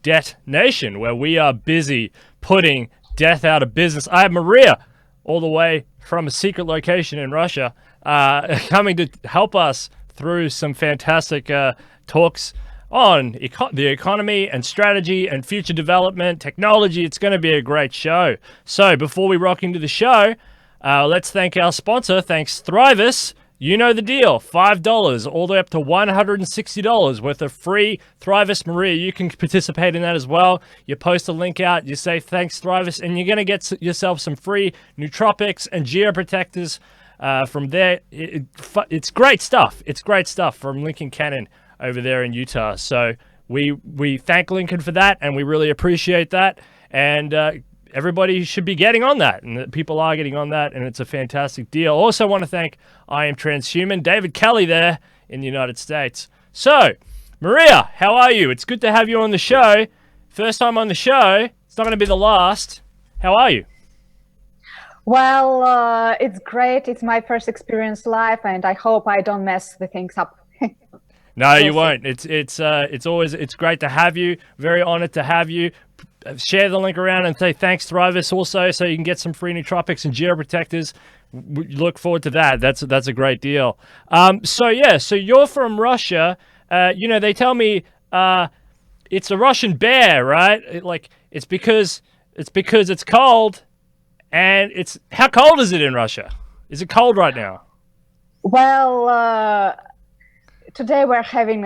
Debt Nation, where we are busy putting death out of business. I have Maria, all the way from a secret location in Russia, coming to help us through some fantastic talks on the economy and strategy and future development, technology. It's going to be a great show. So before we rock into the show, let's thank our sponsor. Thanks, Thrivous. You know the deal. $5 all the way up to $160 worth of free Thrivous. Maria, you can participate in that as well. You post a link out, you say thanks Thrivous, and you're going to get yourself some free nootropics and geoprotectors from there. It's great stuff. It's great stuff from Lincoln Cannon over there in Utah. So we thank Lincoln for that, and we really appreciate that. And everybody should be getting on that, and people are getting on that, and it's a fantastic deal. Also want to thank I Am Transhuman, David Kelly there in the United States. So, Maria, how are you? It's good to have you on the show. First time on the show. It's not going to be the last. How are you? Well, it's great. It's my first experience live, and I hope I don't mess the things up. No, you won't. It's great to have you. Very honored to have you. Share the link around and say thanks Thrivous also, so you can get some free nootropics and geoprotectors. We look forward to that. That's a great deal. So you're from Russia. They tell me it's a Russian bear, right? It's because it's cold, and how cold is it in Russia? Is it cold right now? Well, today we're having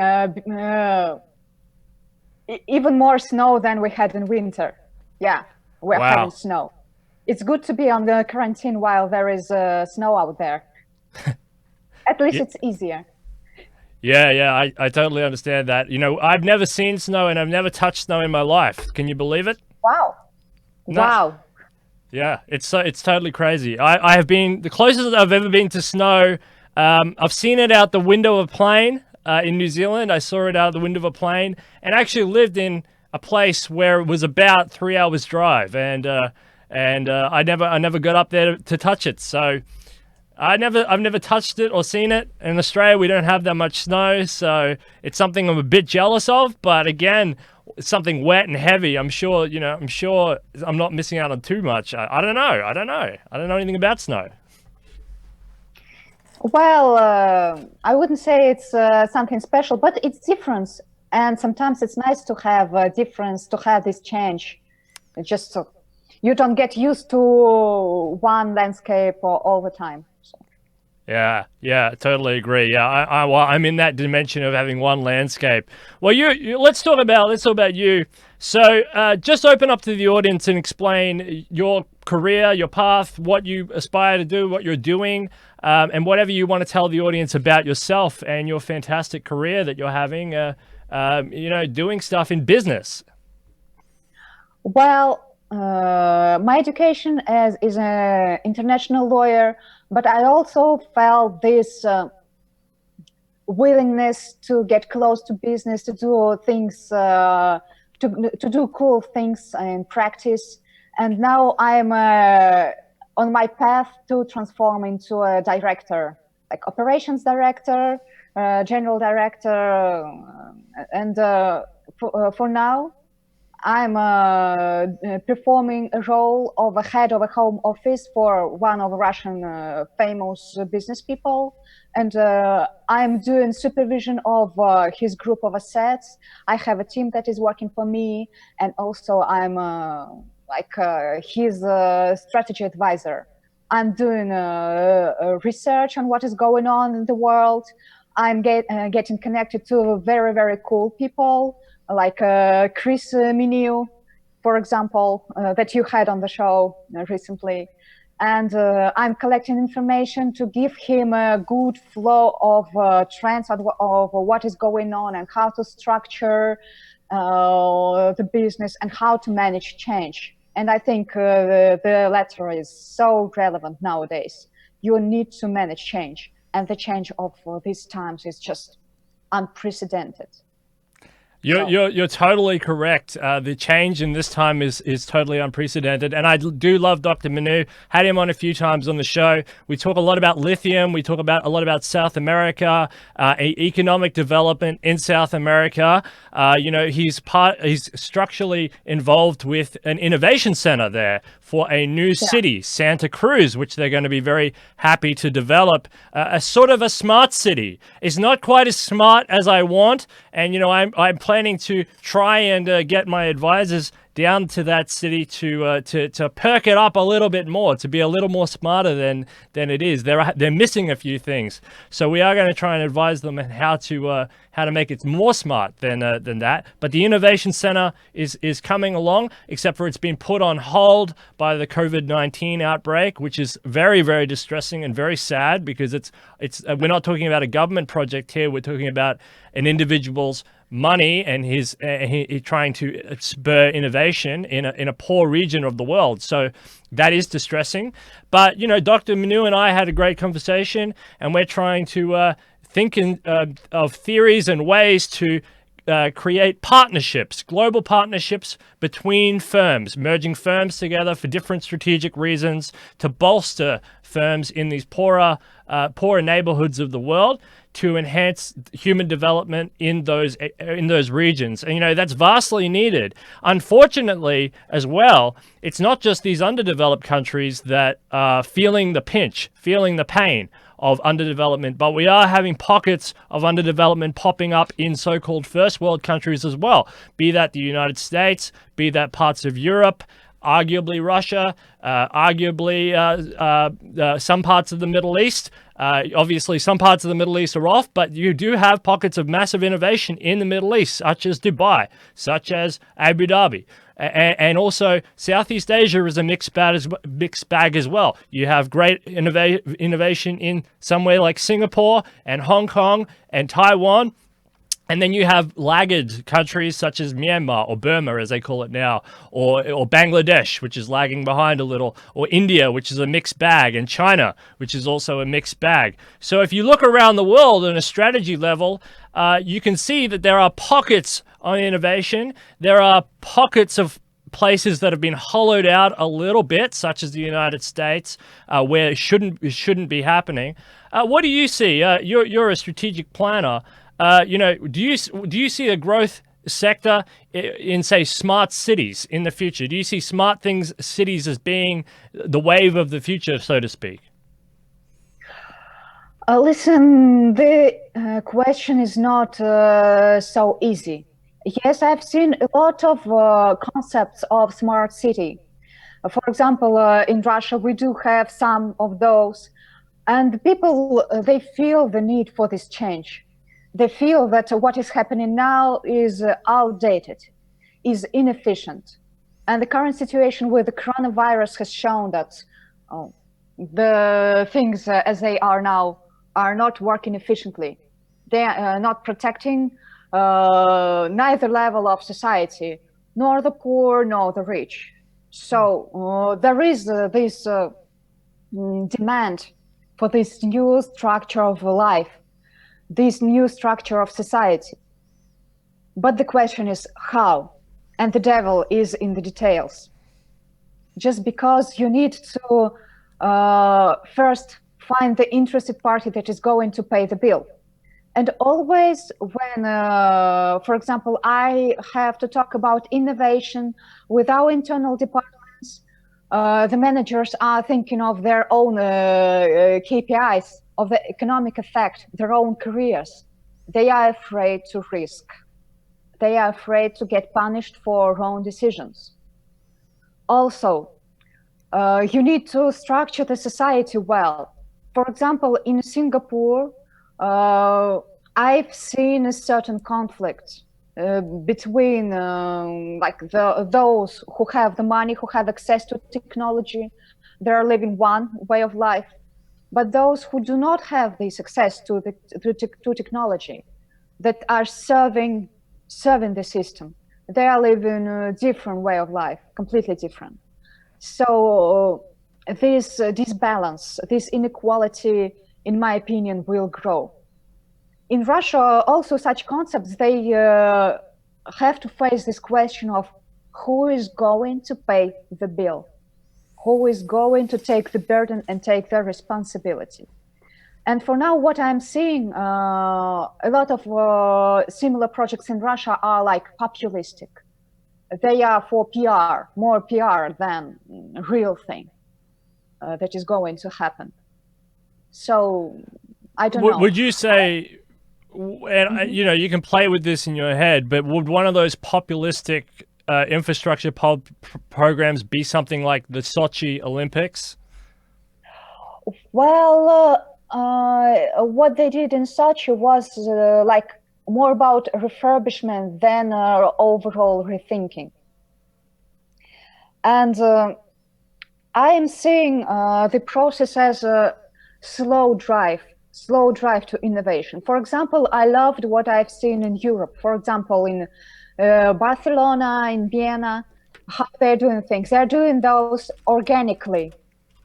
even more snow than we had in winter. Yeah, we're having snow. It's good to be on the quarantine while there is snow out there. At least it's easier. Yeah, I totally understand that. I've never seen snow, and I've never touched snow in my life. Can you believe it? Wow. No. Wow. Yeah, it's totally crazy. I have been, the closest I've ever been to snow, I've seen it out the window of a plane. In New Zealand, I saw it out the window of a plane, and actually lived in a place where it was about 3 hours drive, and I never got up there to touch it. So I've never touched it or seen it. In Australia, we don't have that much snow, so it's something I'm a bit jealous of. But again, it's something wet and heavy. I'm sure I'm not missing out on too much. I don't know. I don't know anything about snow. Well, I wouldn't say it's something special, but it's different. And sometimes it's nice to have a difference, to have this change. Just so you don't get used to one landscape all the time. So. Yeah, totally agree. Yeah, I'm in that dimension of having one landscape. Well, let's talk about you. So just open up to the audience and explain your career, your path, what you aspire to do, what you're doing, and whatever you want to tell the audience about yourself and your fantastic career that you're having, doing stuff in business. Well, my education is an international lawyer, but I also felt this willingness to get close to business, to do things, to do cool things in practice. And now I'm on my path to transform into a director, like operations director, general director, and for now, I'm performing a role of a head of a home office for one of Russian famous business people. And I'm doing supervision of his group of assets. I have a team that is working for me. And also I'm his strategy advisor. I'm doing research on what is going on in the world. I'm getting connected to very, very cool people, like Chris Miniu, for example, that you had on the show recently. And I'm collecting information to give him a good flow of trends of what is going on and how to structure the business and how to manage change. And I think the latter is so relevant nowadays. You need to manage change. And the change of these times is just unprecedented. You're totally correct. The change in this time is totally unprecedented, and I do love Dr. Manu. Had him on a few times on the show. We talk a lot about lithium. We talk about a lot about South America, economic development in South America. He's structurally involved with an innovation center there for a new city, Santa Cruz, which they're going to be very happy to develop. A sort of a smart city. It's not quite as smart as I want, and I'm planning to try and get my advisors down to that city to perk it up a little bit more, to be a little more smarter than it is. They're missing a few things, so we are going to try and advise them on how to make it more smart than that. But the innovation center is coming along, except for it's been put on hold by the COVID-19 outbreak, which is very, very distressing and very sad, because it's we're not talking about a government project here. We're talking about an individual's money and he's trying to spur innovation in a poor region of the world. So that is distressing. But Dr. Manu and I had a great conversation, and we're trying to think of theories and ways to create partnerships, global partnerships between firms, merging firms together for different strategic reasons to bolster firms in these poorer neighborhoods of the world, to enhance human development in those regions. And that's vastly needed. Unfortunately, as well, it's not just these underdeveloped countries that are feeling the pinch, feeling the pain of underdevelopment, but we are having pockets of underdevelopment popping up in so-called first world countries as well, be that the United States, be that parts of Europe, arguably Russia, arguably some parts of the Middle East. Obviously, some parts of the Middle East are off, but you do have pockets of massive innovation in the Middle East, such as Dubai, such as Abu Dhabi. And also, Southeast Asia is a mixed bag as well. You have great innovation in somewhere like Singapore and Hong Kong and Taiwan. And then you have laggard countries such as Myanmar, or Burma as they call it now, or Bangladesh, which is lagging behind a little, or India, which is a mixed bag, and China, which is also a mixed bag. So if you look around the world on a strategy level, you can see that there are pockets on innovation. There are pockets of places that have been hollowed out a little bit, such as the United States, where it shouldn't be happening. What do you see? You're a strategic planner. Do you see a growth sector in, say, smart cities in the future? Do you see smart cities as being the wave of the future, so to speak? Listen, the question is not so easy. Yes, I've seen a lot of concepts of smart city. For example, in Russia, we do have some of those, and people, they feel the need for this change. They feel that what is happening now is outdated, is inefficient. And the current situation with the coronavirus has shown that the things as they are now are not working efficiently. They are not protecting neither level of society, nor the poor, nor the rich. So there is this demand for this new structure of life, this new structure of society. But the question is how? And the devil is in the details. Just because you need to first find the interested party that is going to pay the bill. And always when, for example, I have to talk about innovation with our internal departments, the managers are thinking of their own KPIs, of the economic effect, their own careers. They are afraid to risk. They are afraid to get punished for wrong decisions. Also, you need to structure the society well. For example, in Singapore, I've seen a certain conflict between those who have the money, who have access to technology. They're living one way of life. But those who do not have this access to technology, that are serving the system, they are living a different way of life, completely different. So this disbalance, this inequality, in my opinion, will grow. In Russia, also such concepts, they have to face this question of who is going to pay the bill, who is going to take the burden and take the responsibility. And for now, what I'm seeing, a lot of similar projects in Russia are like populistic. They are for PR, more PR than real thing that is going to happen. So I don't know. Would you say, and you know, you can play with this in your head, but would one of those populistic infrastructure programs be something like the Sochi Olympics? Well, what they did in Sochi was like more about refurbishment than overall rethinking. And I am seeing the process as a slow drive to innovation. For example, I loved what I've seen in Europe. For example, in Barcelona, in Vienna, how they're doing things. They're doing those organically.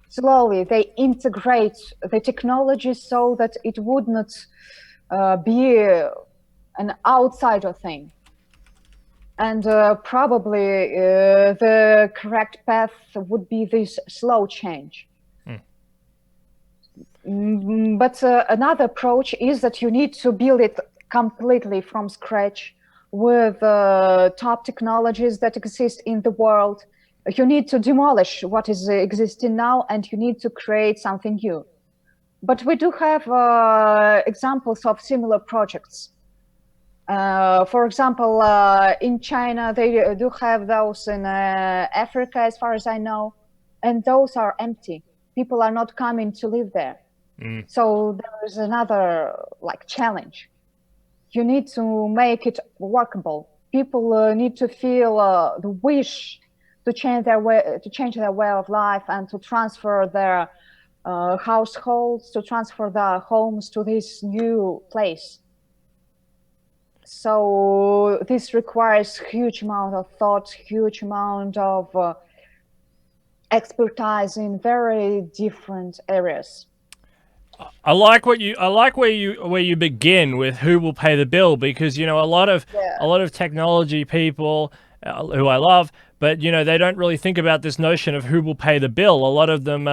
Slowly, they integrate the technology so that it would not be an outsider thing. And probably the correct path would be this slow change. But another approach is that you need to build it completely from scratch with top technologies that exist in the world. You need to demolish what is existing now, and you need to create something new. But we do have examples of similar projects. For example, in China, they do have those in Africa, as far as I know, and those are empty. People are not coming to live there. So there is another like challenge. You need to make it workable. People need to feel the wish to change their way of life and to transfer their households, to transfer their homes to this new place. So this requires huge amount of thought, huge amount of expertise in very different areas. I like where you begin with who will pay the bill, because you know a lot of technology people who I love, but you know they don't really think about this notion of who will pay the bill. A lot of them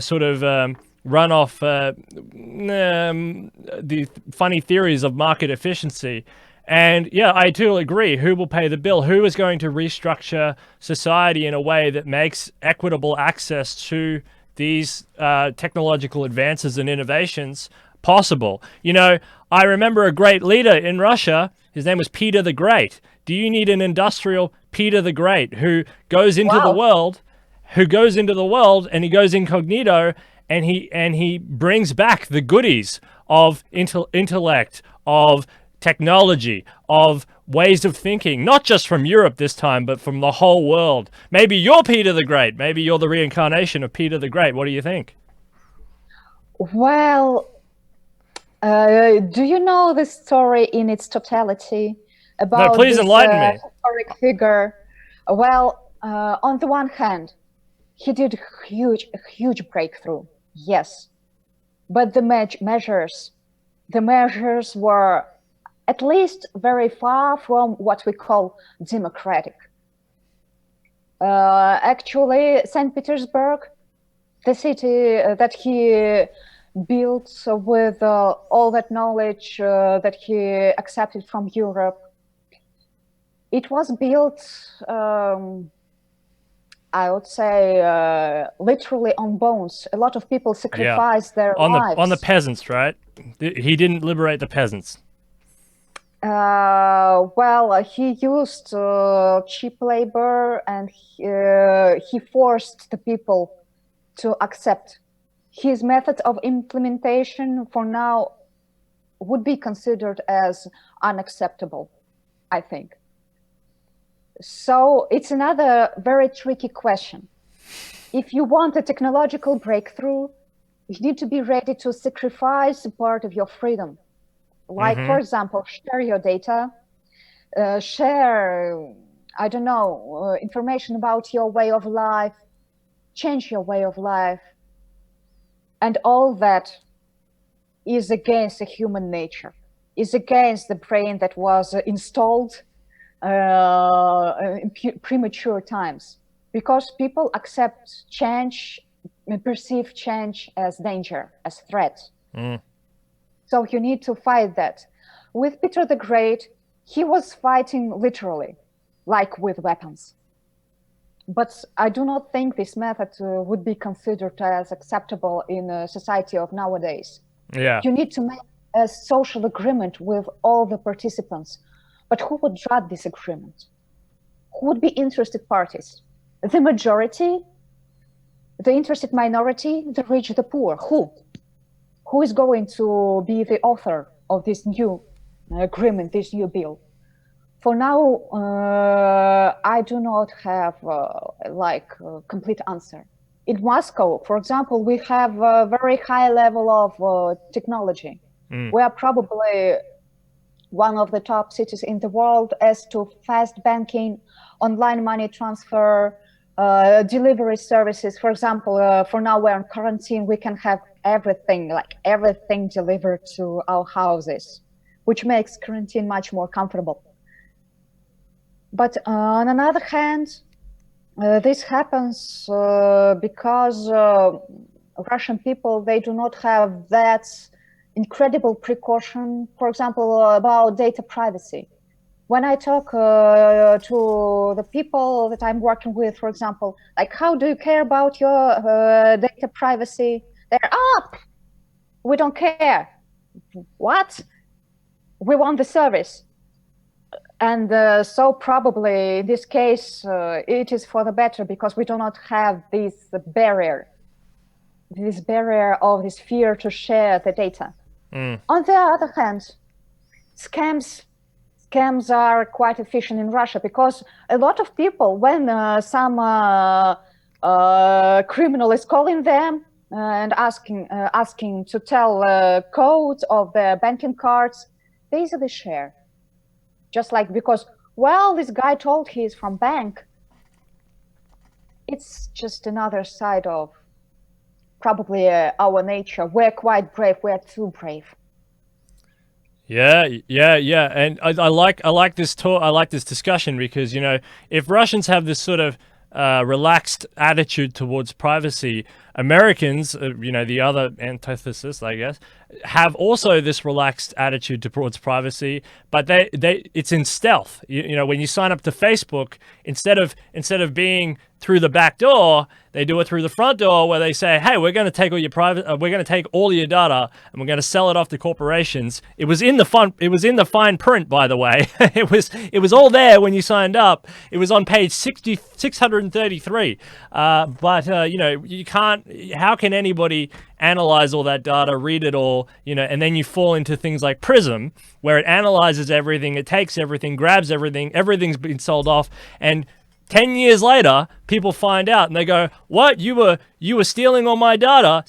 sort of run off the funny theories of market efficiency. And yeah, I do agree. Who will pay the bill? Who is going to restructure society in a way that makes equitable access to these technological advances and innovations possible? You know, I remember a great leader in Russia. His name was Peter the Great. Do you need an industrial Peter the Great who goes into the world, and he goes incognito, and he brings back the goodies of intellect, of technology, of ways of thinking, not just from Europe this time, but from the whole world. Maybe you're Peter the Great. Maybe you're the reincarnation of Peter the Great. What do you think? Well, do you know the story in its totality about please enlighten me. Historic figure? Well, on the one hand, he did a huge breakthrough, yes, but the measures were at least very far from what we call democratic. Actually, St. Petersburg, the city that he built with all that knowledge that he accepted from Europe, it was built, I would say, literally on bones. A lot of people sacrificed their lives. On the peasants, right? He didn't liberate the peasants. Well, he used cheap labor, and he forced the people to accept. His method of implementation for now would be considered as unacceptable, I think. So it's another very tricky question. If you want a technological breakthrough, you need to be ready to sacrifice a part of your freedom. Like, for example, share your data, share, I don't know, information about your way of life, change your way of life. And all that is against the human nature, is against the brain that was installed in premature times, because people accept change, perceive change as danger, as threat. So you need to fight that. With Peter the Great, he was fighting literally, like with weapons. But I do not think this method would be considered as acceptable in a society of nowadays. Yeah. You need to make a social agreement with all the participants. But who would draft this agreement? Who would be interested parties? The majority? The interested minority? The rich, the poor? Who? Who is going to be the author of this new agreement, this new bill? For now, I do not have a complete answer. In Moscow, for example, we have a very high level of technology. We are probably one of the top cities in the world as to fast banking, online money transfer, delivery services. For example, for now we're in quarantine, we can have everything delivered to our houses, which makes quarantine much more comfortable. But on another hand, this happens because Russian people, they do not have that incredible precaution, for example, about data privacy. When I talk to the people that I'm working with, for example, like, how do you care about your data privacy? They're up. We don't care. What? We want the service. And so probably in this case, it is for the better, because we do not have this barrier of this fear to share the data. On the other hand, scams are quite efficient in Russia, because a lot of people, when some criminal is calling them and asking to tell codes of their banking cards, they easily share. Just like, because, well, this guy told he's from bank. It's just another side of probably our nature. We're quite brave. We're too brave. Yeah, and I like this talk. I like this discussion, because, you know, if Russians have this sort of relaxed attitude towards privacy, Americans, you know, the other antithesis, I guess, have also this relaxed attitude towards privacy, but it's in stealth. You know, when you sign up to Facebook, instead of being through the back door, they do it through the front door, where they say, "Hey, we're going to take all your we're going to take all your data, and we're going to sell it off to corporations." It was in the fine print, by the way. it was all there when you signed up. It was on page 633. But you know, you can't. How can anybody analyze all that data, read it all, you know? And then you fall into things like Prism, where it analyzes everything, it takes everything, grabs everything, everything's been sold off, and 10 years later, people find out and they go, "What? You were stealing all my data?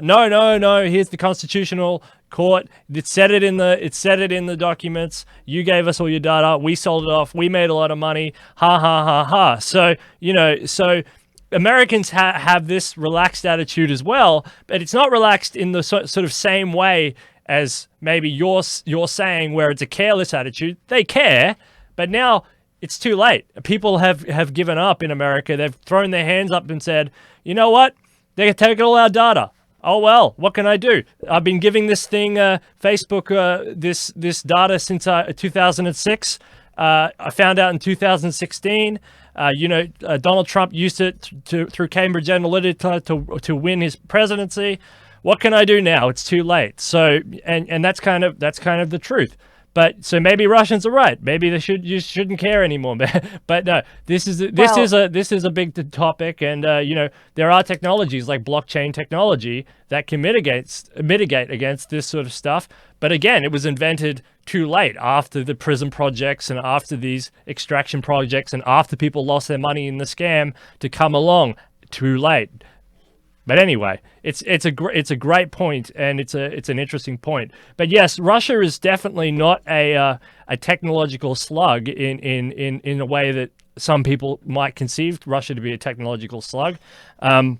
No. Here's the Constitutional Court. It said it in the documents. You gave us all your data. We sold it off. We made a lot of money. Ha ha ha ha." So, you know, Americans have this relaxed attitude as well, but it's not relaxed in the sort of same way as maybe you're saying, where it's a careless attitude. They care, but now it's too late. People have given up in America. They've thrown their hands up and said, "You know what? They're taking all our data. Oh, well, what can I do? I've been giving this thing, Facebook, this data since 2006. I found out in 2016. You know, Donald Trump used it through Cambridge Analytica to win his presidency. What can I do now? It's too late." So, and that's kind of the truth. But so maybe Russians are right. Maybe you shouldn't care anymore. But no, this is a big topic, and you know, there are technologies like blockchain technology that can mitigate against this sort of stuff. But again, it was invented too late, after the Prism projects and after these extraction projects and after people lost their money in the scam to come along. Too late. But anyway, it's a great point, and it's an interesting point. But yes, Russia is definitely not a technological slug in a way that some people might conceive Russia to be a technological slug. They're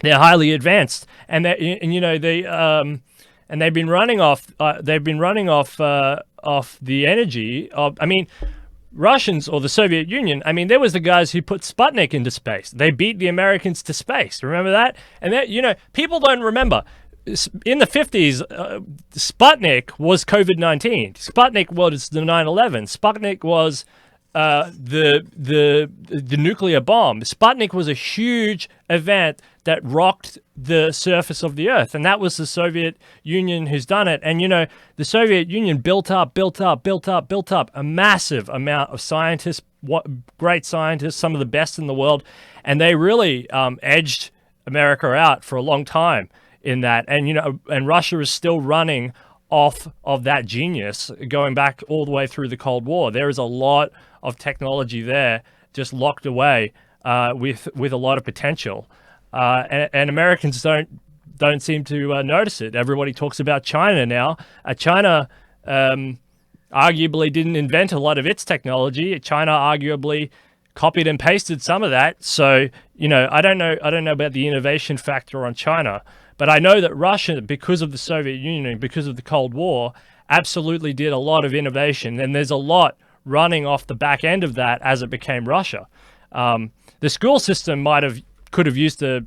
highly advanced, and you know, they've been running off the energy of. I mean, Russians or the Soviet Union, I mean, there was the guys who put Sputnik into space. They beat the Americans to space. Remember that? And that, you know, people don't remember. In the 50s, Sputnik was COVID-19. Sputnik was the 9/11. Sputnik was the nuclear bomb. Sputnik was a huge event that rocked the surface of the earth, and that was the Soviet Union who's done it. And you know, the Soviet Union built up a massive amount of scientists, great scientists, some of the best in the world, and they really edged America out for a long time in that. And you know, and Russia is still running off of that genius going back all the way through the Cold War. There is a lot of technology there just locked away with a lot of potential. And Americans don't seem to notice it. Everybody talks about China now. China arguably didn't invent a lot of its technology. China arguably copied and pasted some of that. So, you know, I don't know about the innovation factor on China, but I know that Russia, because of the Soviet Union, because of the Cold War, absolutely did a lot of innovation. And there's a lot running off the back end of that as it became Russia. The school system could have used a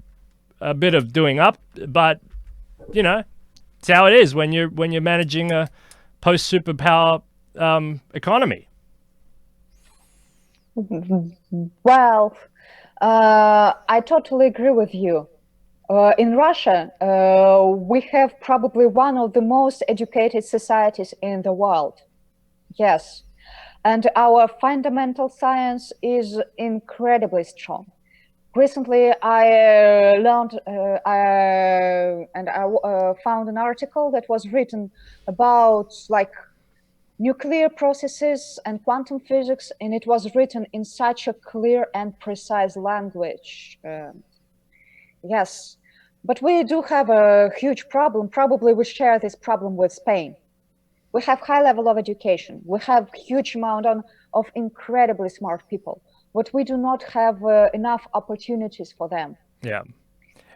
bit of doing up, but you know, it's how it is when you're managing a post superpower economy. Well, I totally agree with you. In Russia, we have probably one of the most educated societies in the world. Yes. And our fundamental science is incredibly strong. Recently, I learned and I found an article that was written about like nuclear processes and quantum physics, and it was written in such a clear and precise language. Yes, but we do have a huge problem. Probably we share this problem with Spain. We have high level of education. We have huge amount of incredibly smart people, but we do not have enough opportunities for them. Yeah.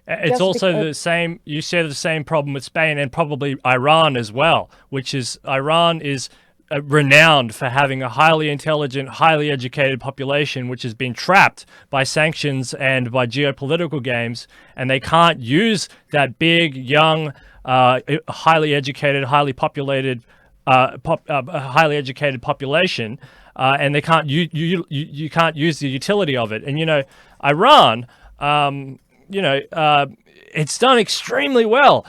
It's also the same, you share the same problem with Spain and probably Iran as well, which is Iran is renowned for having a highly intelligent, highly educated population, which has been trapped by sanctions and by geopolitical games, and they can't use that big, young, highly educated, highly populated highly educated population, and they can't you can't use the utility of it. And you know, Iran, it's done extremely well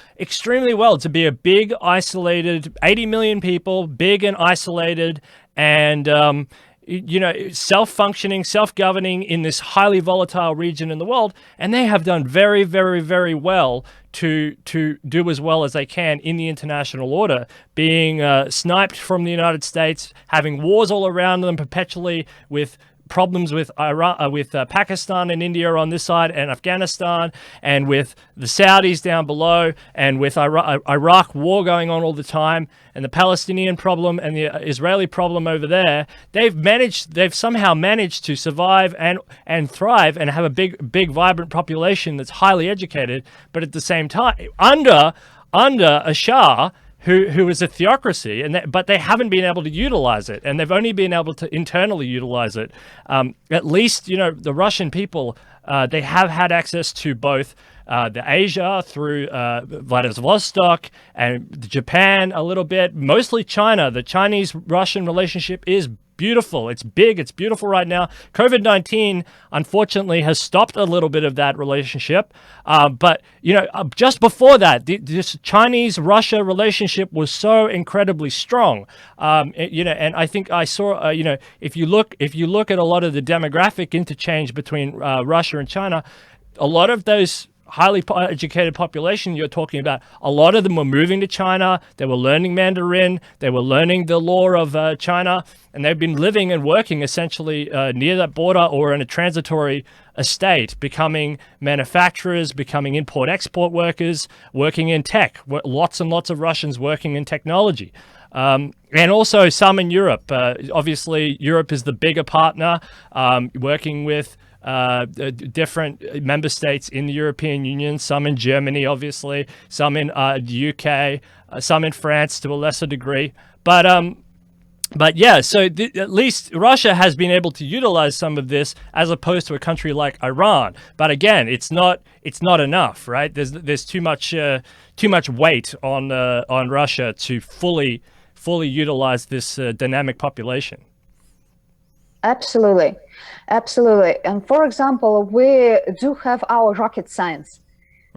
to be a big, isolated, 80 million people, big and isolated, and self-functioning, self-governing in this highly volatile region in the world. And they have done very, very, very well to do as well as they can in the international order, being sniped from the United States, having wars all around them perpetually, with problems with Iran, with Pakistan and India on this side, and Afghanistan, and with the Saudis down below, and with Iraq war going on all the time, and the Palestinian problem and the Israeli problem over there. They've somehow managed to survive and thrive and have a big vibrant population that's highly educated, but at the same time under a Shah who is a theocracy, but they haven't been able to utilize it, and they've only been able to internally utilize it. At least, the Russian people, they have had access to both the Asia through Vladivostok and Japan a little bit, mostly China. The Chinese-Russian relationship is beautiful. It's big. It's beautiful right now. COVID-19, unfortunately, has stopped a little bit of that relationship. But, just before that, this Chinese-Russia relationship was so incredibly strong. And I think I saw, if you look at a lot of the demographic interchange between Russia and China, a lot of those highly educated population you're talking about, a lot of them were moving to China. They were learning Mandarin. They were learning the law of China, and they've been living and working essentially near that border or in a transitory estate, becoming manufacturers, becoming import-export workers, working in tech. Lots and lots of Russians working in technology. And also some in Europe. Obviously, Europe is the bigger partner, working with different member states in the European Union, some in Germany, obviously, some in the UK, some in France to a lesser degree. But But yeah, so at least Russia has been able to utilize some of this as opposed to a country like Iran. But again, it's not enough, right? There's too much weight on Russia to fully utilize this dynamic population. Absolutely, absolutely. And for example, we do have our rocket science,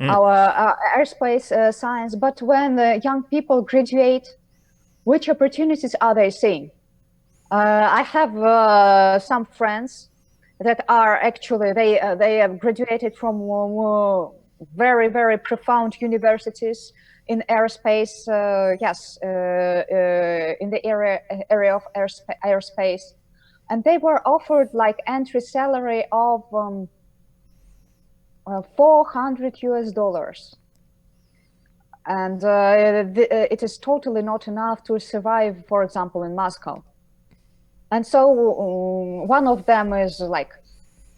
our airspace science. But when the young people graduate, which opportunities are they seeing? I have some friends that are actually they have graduated from very profound universities in aerospace. Yes, in the area of aerospace, and they were offered like entry salary of 400 US dollars. And it is totally not enough to survive, for example, in Moscow. And so one of them is like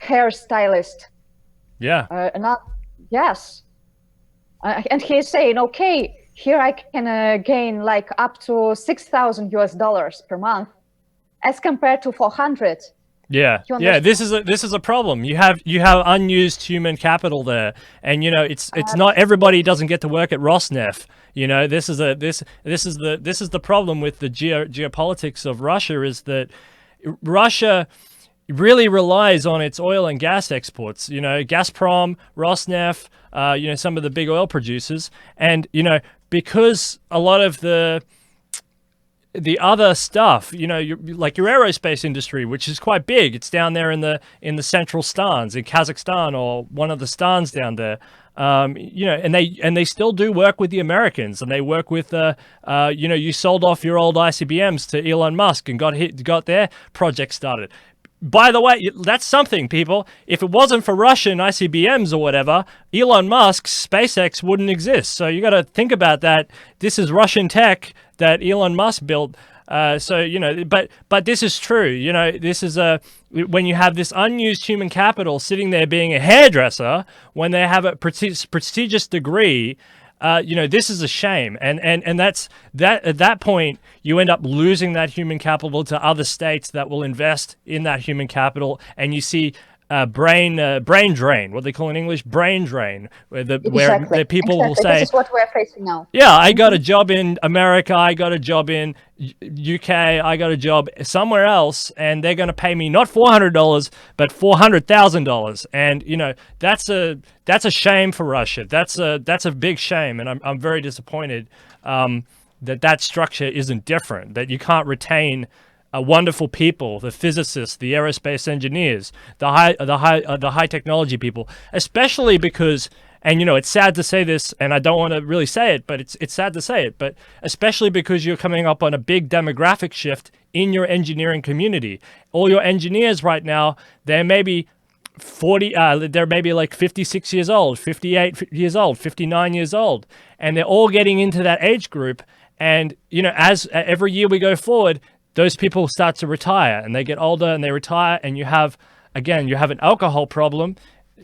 hairstylist. Yeah. Not yes, and he's saying, okay, here I can gain like up to 6,000 US dollars per month, as compared to 400. Yeah, yeah. This is a problem. You have unused human capital there, and it's not everybody doesn't get to work at Rosneft. This is the problem with the geopolitics of Russia, is that Russia really relies on its oil and gas exports. Gazprom, Rosneft, some of the big oil producers, and because a lot of the other stuff, like your aerospace industry, which is quite big. It's down there in the central stans in Kazakhstan, or one of the stans down there. And they still do work with the Americans, and they work with you sold off your old ICBMs to Elon Musk and got their project started. By the way, that's something, people. If it wasn't for Russian ICBMs or whatever, Elon Musk's SpaceX wouldn't exist. So you got to think about that. This is Russian tech that Elon Musk built. But this is true. This is when you have this unused human capital sitting there being a hairdresser when they have a prestigious degree. This is a shame, and that's at that point you end up losing that human capital to other states that will invest in that human capital, and you see brain drain, what they call in English brain drain, where the people will say, "This is what we're facing now." Yeah, I got a job in America, I got a job in UK, I got a job somewhere else, and they're going to pay me not $400 but $400,000, and that's a shame for Russia. That's a big shame, and I'm very disappointed that structure isn't different. That you can't retain wonderful people, the physicists, the aerospace engineers, the high technology people, especially because. And it's sad to say this, and I don't want to really say it, but it's sad to say it, but especially because you're coming up on a big demographic shift in your engineering community. All your engineers right now, they're maybe 40, they're maybe like 56 years old, 58 years old, 59 years old, and they're all getting into that age group. And as every year we go forward, those people start to retire, and they get older and they retire, and you have an alcohol problem.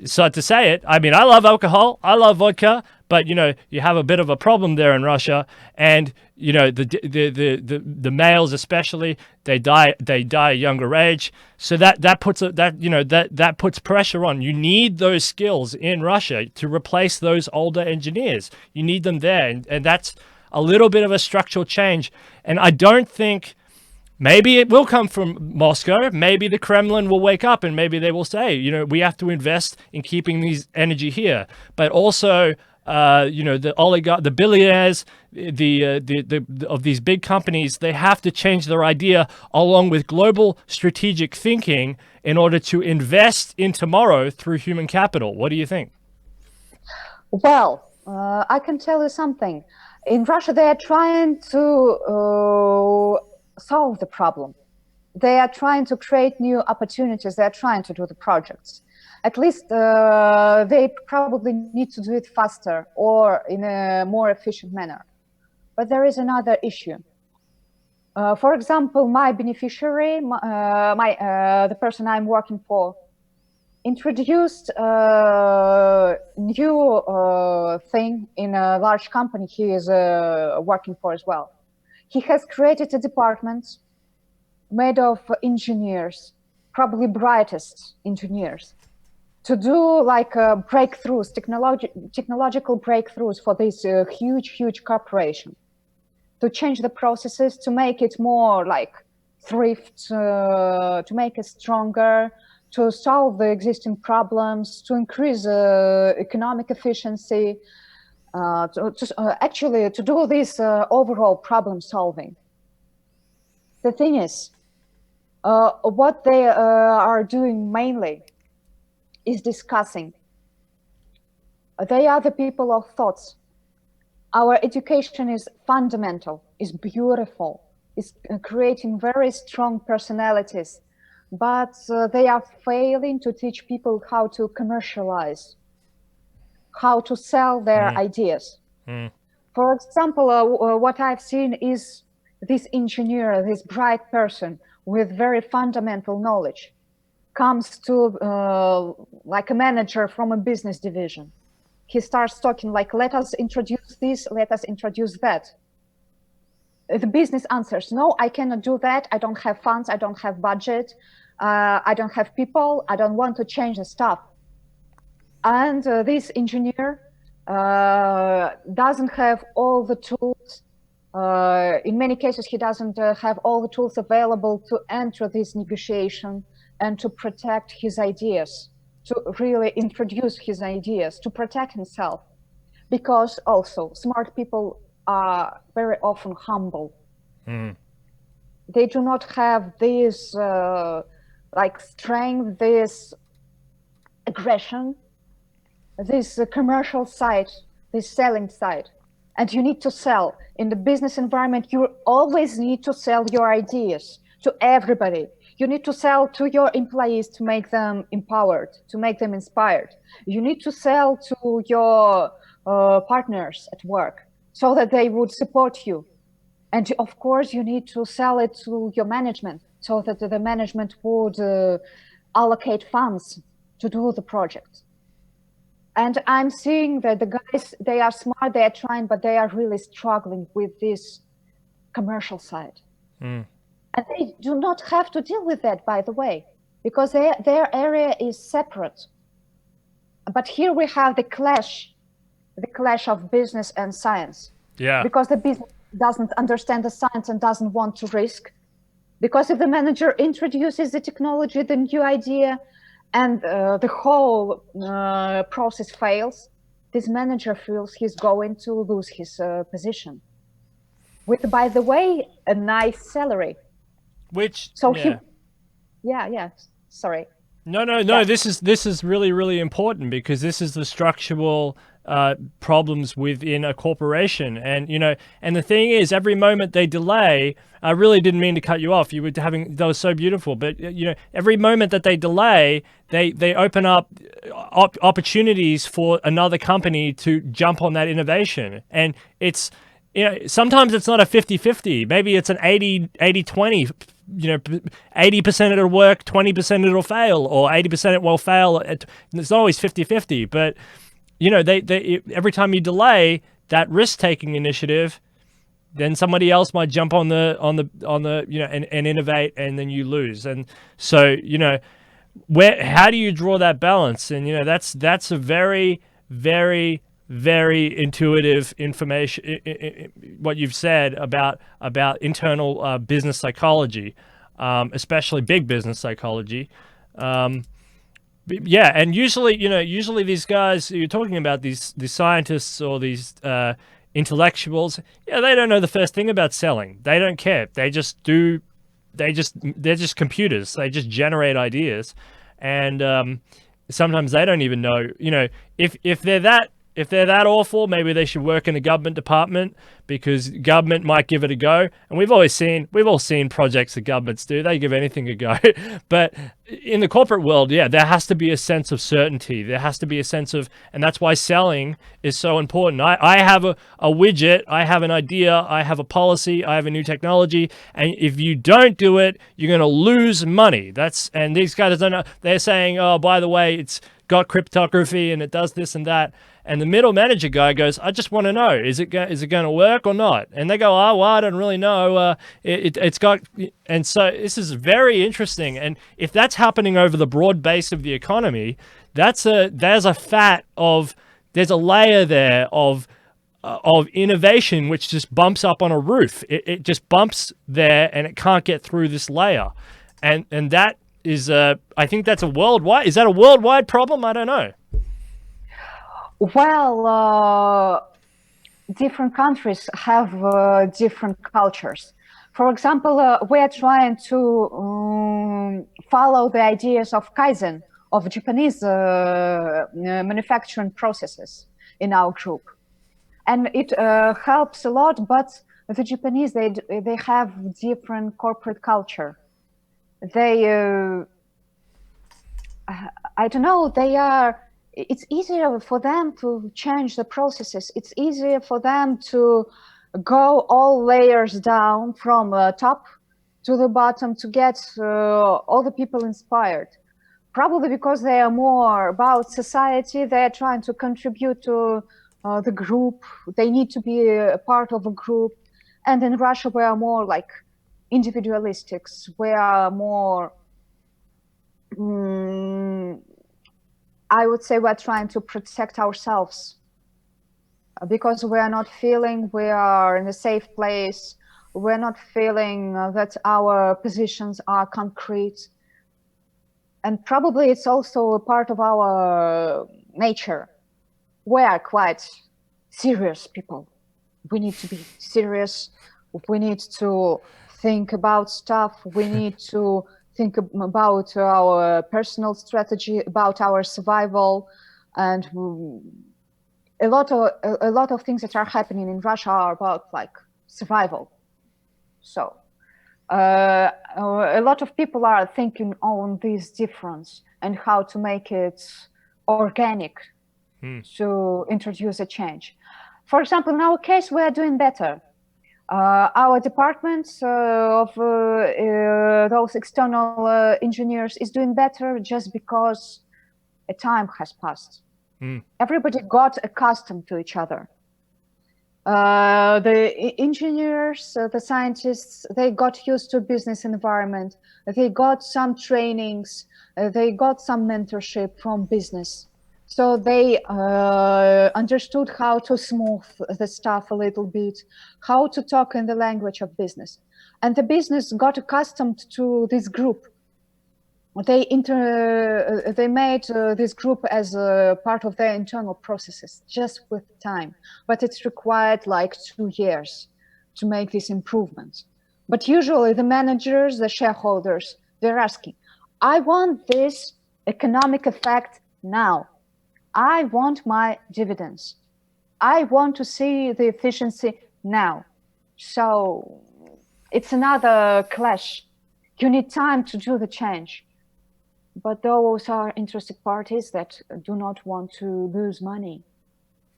So to say it, I mean, I love alcohol, I love vodka, but you have a bit of a problem there in Russia, and the males especially, they die at a younger age. So that puts pressure on. You need those skills in Russia to replace those older engineers. You need them there, and that's a little bit of a structural change. And I don't think. Maybe it will come from Moscow. Maybe the Kremlin will wake up and maybe they will say, we have to invest in keeping these energy here. But also, the billionaires, of these big companies, they have to change their idea along with global strategic thinking in order to invest in tomorrow through human capital. What do you think? Well, I can tell you something. In Russia, they are trying to solve the problem. They are trying to create new opportunities. They are trying to do the projects. At least they probably need to do it faster or in a more efficient manner. But there is another issue. For example, my beneficiary, the person I'm working for, introduced a new thing in a large company he is working for as well. He has created a department made of engineers, probably brightest engineers, to do like breakthroughs, technological breakthroughs for this huge corporation, to change the processes, to make it more like thrift, to make it stronger, to solve the existing problems, to increase economic efficiency, actually to do this overall problem solving. The thing is, what they are doing mainly is discussing. They are the people of thoughts. Our education is fundamental, is beautiful, is creating very strong personalities, but they are failing to teach people how to commercialize, how to sell their ideas. For example, what I've seen is this engineer, this bright person with very fundamental knowledge comes to like a manager from a business division. He starts talking like, let us introduce this, let us introduce that. The business answers, no, I cannot do that. I don't have funds. I don't have budget. I don't have people. I don't want to change the stuff. And this engineer doesn't have all the tools. In many cases, he doesn't have all the tools available to enter this negotiation and to protect his ideas, to really introduce his ideas, to protect himself. Because also, smart people are very often humble. They do not have this like strength, this aggression, this commercial side, this selling side. And you need to sell. In the business environment, you always need to sell your ideas to everybody. You need to sell to your employees to make them empowered, to make them inspired. You need to sell to your partners at work so that they would support you. And of course, you need to sell it to your management so that the management would allocate funds to do the project. And I'm seeing that the guys, they are smart, they are trying, but they are really struggling with this commercial side. And they do not have to deal with that, by the way, because their area is separate. But here we have the clash of business and science. Yeah. Because the business doesn't understand the science and doesn't want to risk. Because if the manager introduces the technology, the new idea, and the whole process fails, this manager feels he's going to lose his position. With, by the way, a nice salary. Which, so yeah. Sorry. No. Yeah. This is really important, because this is the structural problems within a corporation. And and the thing is, every moment they delay, I really didn't mean to cut you off. You were that was so beautiful. But every moment that they delay, they open up opportunities for another company to jump on that innovation. And it's sometimes it's not a 50-50. Maybe it's an 80-20. 80% it'll work, 20% it'll fail, or 80% it will fail. It's not always 50-50, but they every time you delay that risk-taking initiative, then somebody else might jump on the and innovate, and then you lose. And so how do you draw that balance? And that's a very, very, very intuitive information, what you've said about internal business psychology, especially big business psychology. Yeah, and usually these guys you're talking about, these scientists or these intellectuals, they don't know the first thing about selling. They don't care. They're just computers. They just generate ideas, and sometimes they don't even know. If they're that awful, maybe they should work in a government department, because government might give it a go. And we've all seen projects that governments do. They give anything a go. But in the corporate world, there has to be a sense of certainty. There has to be a sense of, and that's why selling is so important. I have a widget, I have an idea, I have a policy, I have a new technology, and if you don't do it, you're going to lose money. And these guys don't know. They're saying, oh, by the way, it's got cryptography and it does this and that. And the middle manager guy goes, I just want to know, is it going to work? work or not? And they go, oh, well, I don't really know. It's got, and so this is very interesting. And if that's happening over the broad base of the economy, there's a layer there of innovation which just bumps up on a roof. It just bumps there and it can't get through this layer. And that is, I think that's is that a worldwide problem? I don't know. Well, different countries have different cultures. For example, we are trying to follow the ideas of Kaizen, of Japanese manufacturing processes in our group. And it helps a lot, but the Japanese, they have different corporate culture. They, I don't know, it's easier for them to change the processes. It's easier for them to go all layers down from top to the bottom to get all the people inspired. Probably because they are more about society. They're trying to contribute to the group. They need to be a part of a group. And in Russia, we are more like individualistics. We are more, I would say we're trying to protect ourselves because we are not feeling we are in a safe place. We're not feeling that our positions are concrete. And probably it's also a part of our nature. We are quite serious people. We need to be serious. We need to think about stuff. We need to think about our personal strategy, about our survival, and a lot of things that are happening in Russia are about like survival. So a lot of people are thinking on this difference and how to make it organic to introduce a change. For example, in our case, we are doing better. Our department of those external engineers is doing better just because a time has passed. Everybody got accustomed to each other. The engineers, the scientists, they got used to business environment. They got some trainings. They got some mentorship from business. So they understood how to smooth the stuff a little bit, how to talk in the language of business. And the business got accustomed to this group. They made this group as a part of their internal processes, just with time. But it's required like 2 years to make this improvement. But usually the managers, the shareholders, they're asking, I want this economic effect now. I want my dividends. I want to see the efficiency now. So it's another clash. You need time to do the change. But those are interested parties that do not want to lose money,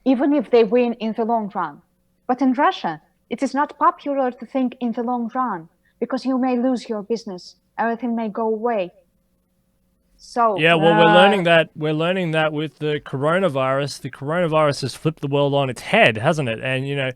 even if they win in the long run. But in Russia, it is not popular to think in the long run because you may lose your business. Everything may go away. So yeah, well, we're learning that with the coronavirus. The coronavirus has flipped the world on its head, hasn't it? And, you know,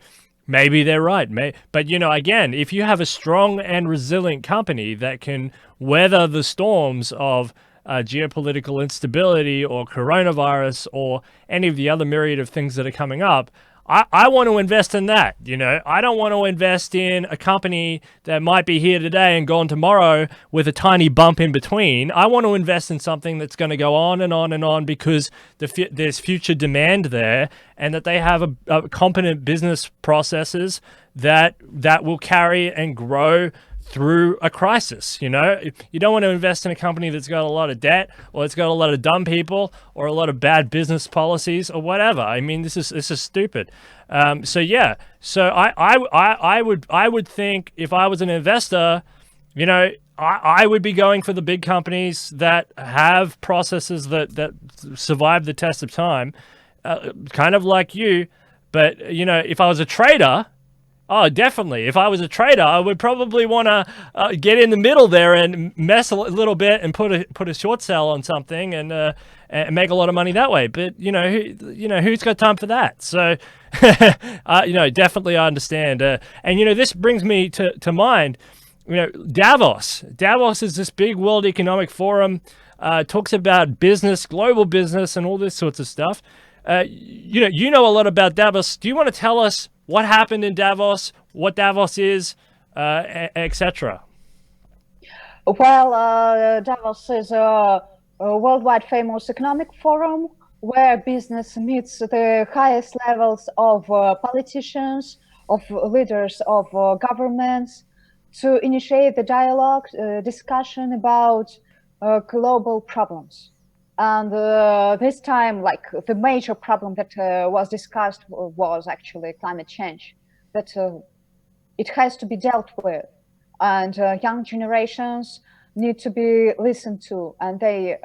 maybe they're right. But, you know, again, if you have a strong and resilient company that can weather the storms of geopolitical instability or coronavirus or any of the other myriad of things that are coming up, I want to invest in that. You know, I don't want to invest in a company that might be here today and gone tomorrow with a tiny bump in between. I want to invest in something that's going to go on and on and on because there's future demand there, and that they have a competent business processes that will carry and grow through a crisis. You know, you don't want to invest in a company that's got a lot of debt, or it's got a lot of dumb people, or a lot of bad business policies, or whatever. I mean, this is stupid. So yeah, so I would think if I was an investor, you know, I would be going for the big companies that have processes that survive the test of time, kind of like you. But you know, if I was a trader, Oh, definitely. If I was a trader, I would probably want to get in the middle there and mess a little bit and put a short sell on something and make a lot of money that way. But who's got time for that? So, definitely I understand. And this brings me to mind. Davos. Davos is this big World Economic Forum. Talks about business, global business, and all this sorts of stuff. You know a lot about Davos. Do you want to tell us what happened in Davos, what Davos is, etc.? Well, Davos is a worldwide famous economic forum where business meets the highest levels of politicians, of leaders of governments, to initiate the dialogue, discussion about global problems. And this time, like, the major problem that was discussed was actually climate change, that it has to be dealt with. And young generations need to be listened to, and they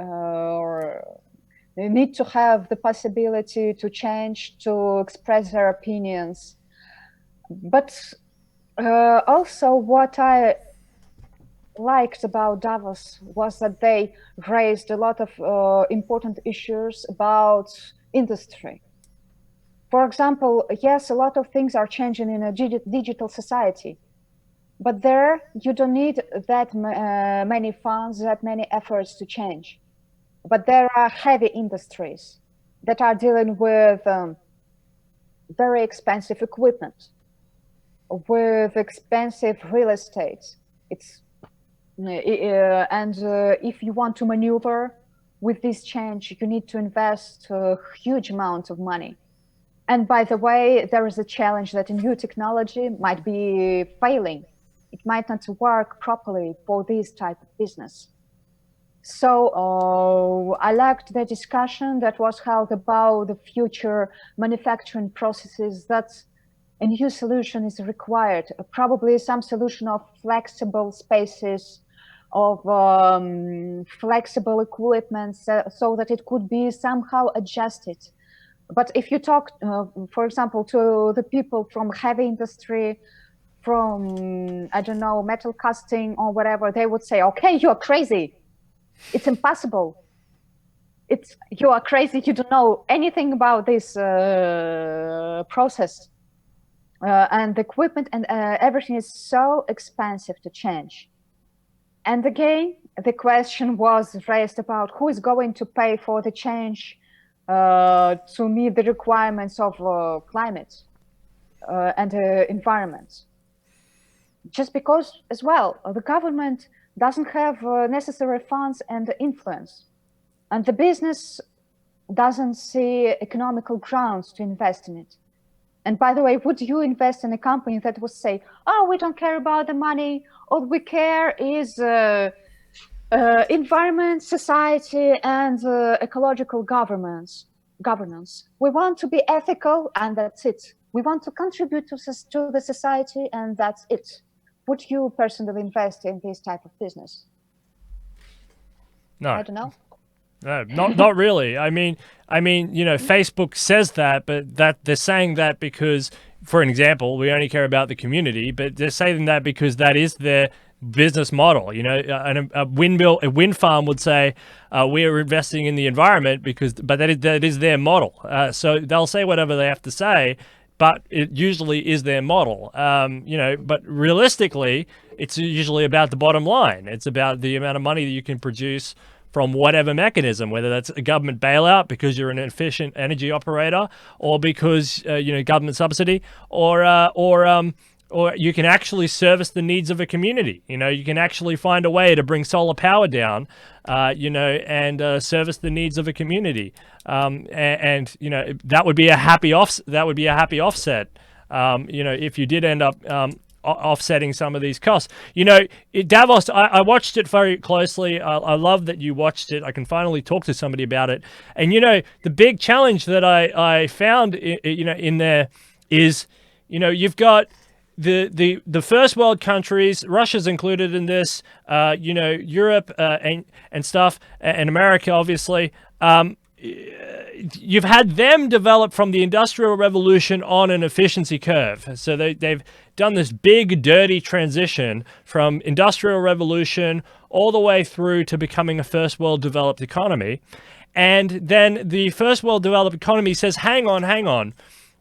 need to have the possibility to change, to express their opinions. But also what I liked about Davos was that they raised a lot of important issues about industry. For example, yes, a lot of things are changing in a digital society, but there you don't need that many funds, that many efforts to change. But there are heavy industries that are dealing with very expensive equipment, with expensive real estate. If you want to maneuver with this change, you need to invest a huge amount of money. And by the way, there is a challenge that a new technology might be failing. It might not work properly for this type of business. So I liked the discussion that was held about the future manufacturing processes, that a new solution is required, probably some solution of flexible spaces, of flexible equipment, so that it could be somehow adjusted. But if you talk, for example, to the people from heavy industry, from, I don't know, metal casting or whatever, they would say, okay, you're crazy. It's impossible. You are crazy. You don't know anything about this process. And the equipment and everything is so expensive to change. And again, the question was raised about who is going to pay for the change to meet the requirements of climate and environment. Just because, as well, the government doesn't have necessary funds and influence, and the business doesn't see economical grounds to invest in it. And by the way, would you invest in a company that would say, oh, we don't care about the money, all we care is environment, society, and ecological governance? We want to be ethical, and that's it. We want to contribute to the society, and that's it. Would you personally invest in this type of business? No. I don't know. No, not really. I mean, Facebook says that, but that they're saying that because, for an example, we only care about the community, but they're saying that because that is their business model. A wind farm would say, we are investing in the environment but that is their model. So they'll say whatever they have to say, but it usually is their model. But realistically, it's usually about the bottom line. It's about the amount of money that you can produce from whatever mechanism, whether that's a government bailout because you're an efficient energy operator, or because government subsidy, or you can actually service the needs of a community. You can actually find a way to bring solar power down, and service the needs of a community. That would be a happy offset. If you did end up offsetting some of these costs. Davos, I watched it very closely. I love that you watched it. I can finally talk to somebody about it. And, the big challenge that I found, in there is, you've got the first world countries, Russia's included in this, Europe and stuff, and America, obviously. you've had them develop from the Industrial Revolution on an efficiency curve. So they've done this big, dirty transition from Industrial Revolution all the way through to becoming a first world developed economy. And then the first world developed economy says, hang on.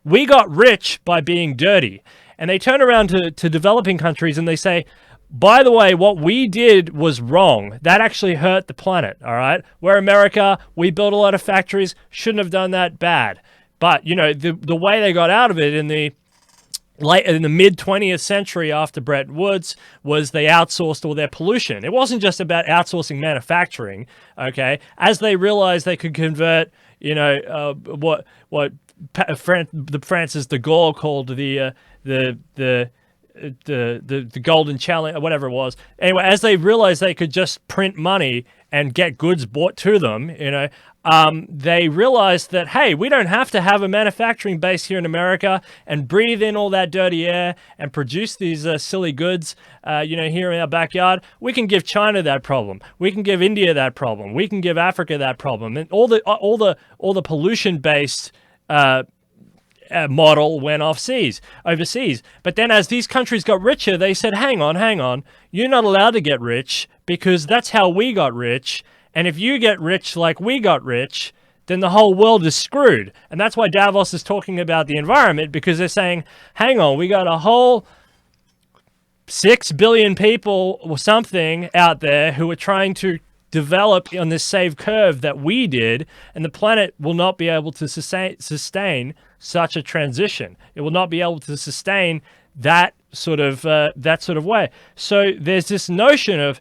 We got rich by being dirty. And they turn around to developing countries and they say, by the way, what we did was wrong. That actually hurt the planet, all right? We're America. We built a lot of factories. Shouldn't have done that. Bad. But, you know, the way they got out of it in the mid 20th century after Bretton Woods was they outsourced all their pollution. It wasn't just about outsourcing manufacturing, okay? As they realized they could convert, you know, what Francis de Gaulle called the golden challenge, or whatever it was. Anyway, as they realized they could just print money and get goods bought to them, you know, they realized that, hey, we don't have to have a manufacturing base here in America and breathe in all that dirty air and produce these silly goods, you know, here in our backyard. We can give China that problem. We can give India that problem. We can give Africa that problem. And all the pollution-based model went overseas. But then as these countries got richer, they said, hang on, you're not allowed to get rich because that's how we got rich. And if you get rich like we got rich, then the whole world is screwed. And that's why Davos is talking about the environment, because they're saying, hang on, we got a whole 6 billion people or something out there who are trying to develop on this same curve that we did, and the planet will not be able to sustain such a transition. It will not be able to sustain that sort of way. So there's this notion of,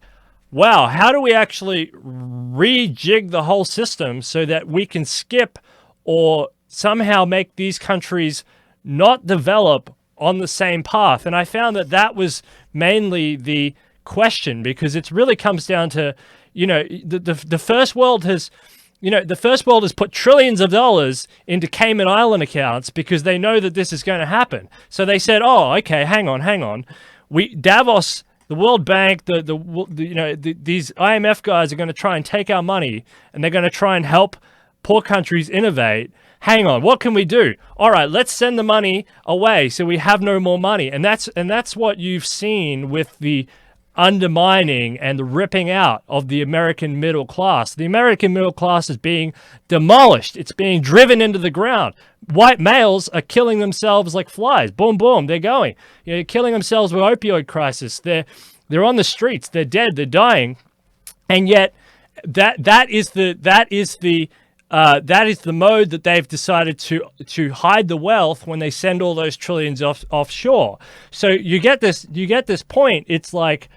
wow, how do we actually rejig the whole system so that we can skip or somehow make these countries not develop on the same path? And I found that was mainly the question, because it really comes down to, you know, the first world has, you know, the first world has put trillions of dollars into Cayman Island accounts because they know that this is going to happen. So they said, oh, okay, hang on. Davos, the World Bank, these IMF guys are going to try and take our money, and they're going to try and help poor countries innovate. Hang on, what can we do? All right, let's send the money away so we have no more money. And that's what you've seen with the undermining and the ripping out of the American middle class. The American middle class is being demolished. It's being driven into the ground. White males are killing themselves like flies. Boom, boom, they're going. You know, killing themselves with opioid crisis. They're on the streets. They're dead. They're dying. And yet, that is the mode that they've decided to hide the wealth when they send all those trillions offshore. So you get this point. It's like,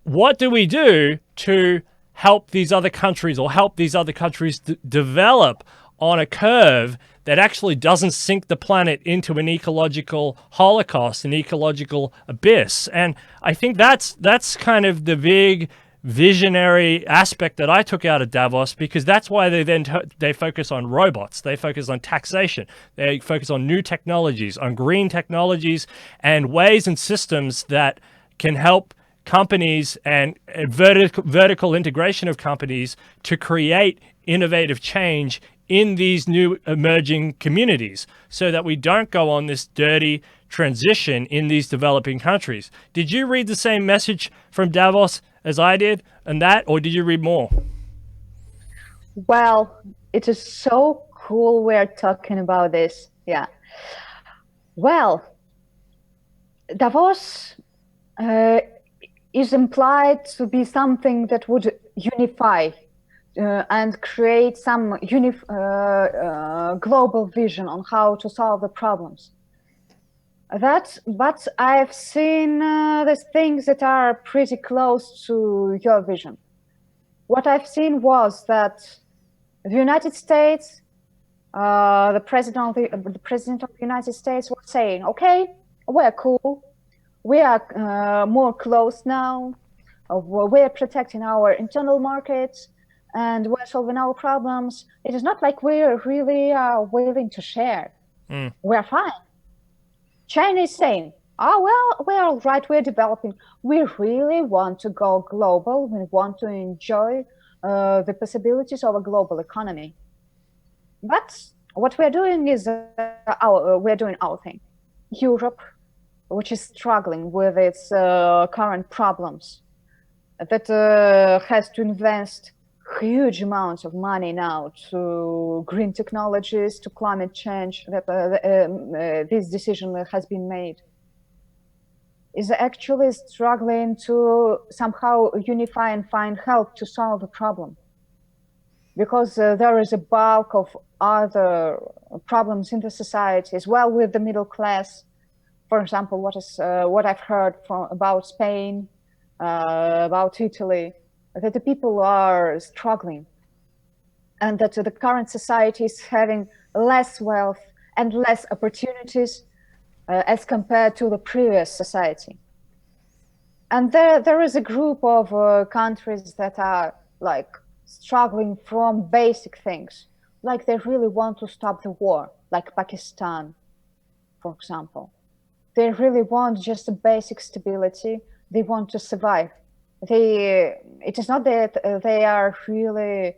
what do we do to help these other countries, or help these other countries develop on a curve that actually doesn't sink the planet into an ecological holocaust, an ecological abyss? And I think that's kind of the big visionary aspect that I took out of Davos, because that's why they focus on robots, they focus on taxation, they focus on new technologies, on green technologies, and ways and systems that can help companies and vertical integration of companies to create innovative change in these new emerging communities, so that we don't go on this dirty transition in these developing countries. Did you read the same message from Davos as I did, and that, or did you read more? Well, it is so cool we're talking about this. Yeah. Well, Davos is implied to be something that would unify and create some global vision on how to solve the problems. But I've seen these things that are pretty close to your vision. What I've seen was that the United States, the president of the United States was saying, okay, we're cool. We are more close now. We're protecting our internal markets, and we're solving our problems. It is not like we're really willing to share. We're fine. China is saying, oh, well, we're all right, we're developing. We really want to go global. We want to enjoy the possibilities of a global economy. But what we're doing is we're doing our thing. Europe, which is struggling with its current problems, that has to invest huge amounts of money now to green technologies, to climate change, that this decision has been made, is actually struggling to somehow unify and find help to solve the problem. Because there is a bulk of other problems in the society as well with the middle class. For example, what I've heard about Spain, about Italy, that the people are struggling, and that the current society is having less wealth and less opportunities as compared to the previous society. And there is a group of countries that are like struggling from basic things, like they really want to stop the war, like Pakistan, for example. They really want just a basic stability. They want to survive. It is not that they are really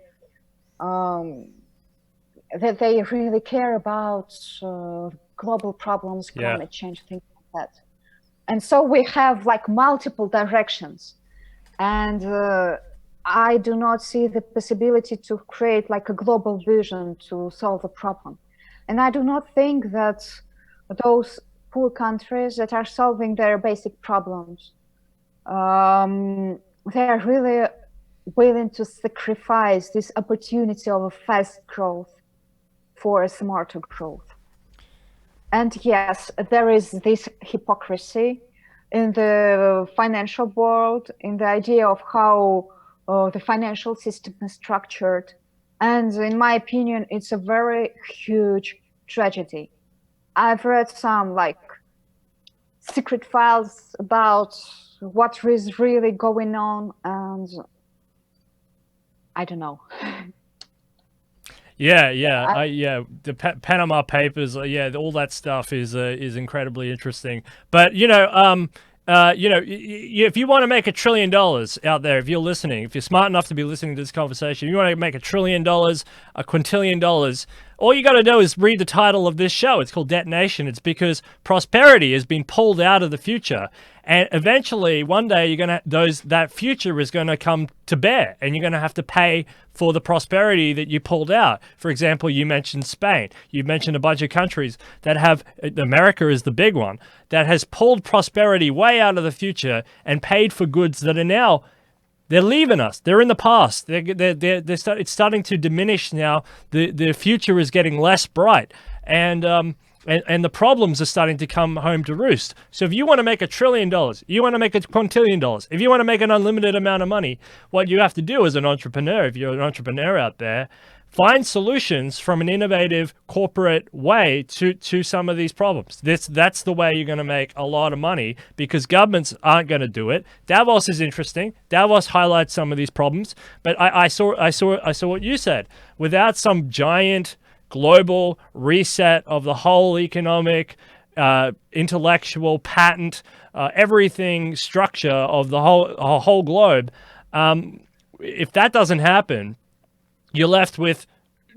that they really care about global problems, climate change, things like that. And so we have like multiple directions, and I do not see the possibility to create like a global vision to solve a problem. And I do not think that those poor countries that are solving their basic problems, they are really willing to sacrifice this opportunity of a fast growth for a smarter growth. And yes, there is this hypocrisy in the financial world, in the idea of how the financial system is structured. And in my opinion, it's a very huge tragedy. I've read some like secret files about what is really going on, and I don't know. The Panama Papers, all that stuff is incredibly interesting. But if you want to make $1 trillion out there, if you're listening, if you're smart enough to be listening to this conversation, you want to make $1 trillion, $1 quintillion, all you got to do is read the title of this show. It's called Detonation. It's because prosperity has been pulled out of the future, and eventually, one day, that future is going to come to bear, and you're going to have to pay for the prosperity that you pulled out. For example, you mentioned Spain. You mentioned a bunch of countries that have, America is the big one, that has pulled prosperity way out of the future and paid for goods that are now, they're leaving us. They're in the past. It's starting to diminish now. The future is getting less bright, and the problems are starting to come home to roost. So if you want to make $1 trillion, you want to make $1 quintillion, if you want to make an unlimited amount of money, what you have to do as an entrepreneur, if you're an entrepreneur out there, find solutions from an innovative corporate way to some of these problems. That's the way you're going to make a lot of money, because governments aren't going to do it. Davos is interesting. Davos highlights some of these problems, but I saw what you said. Without some giant global reset of the whole economic, intellectual, patent, everything structure of the whole globe, if that doesn't happen, you're left with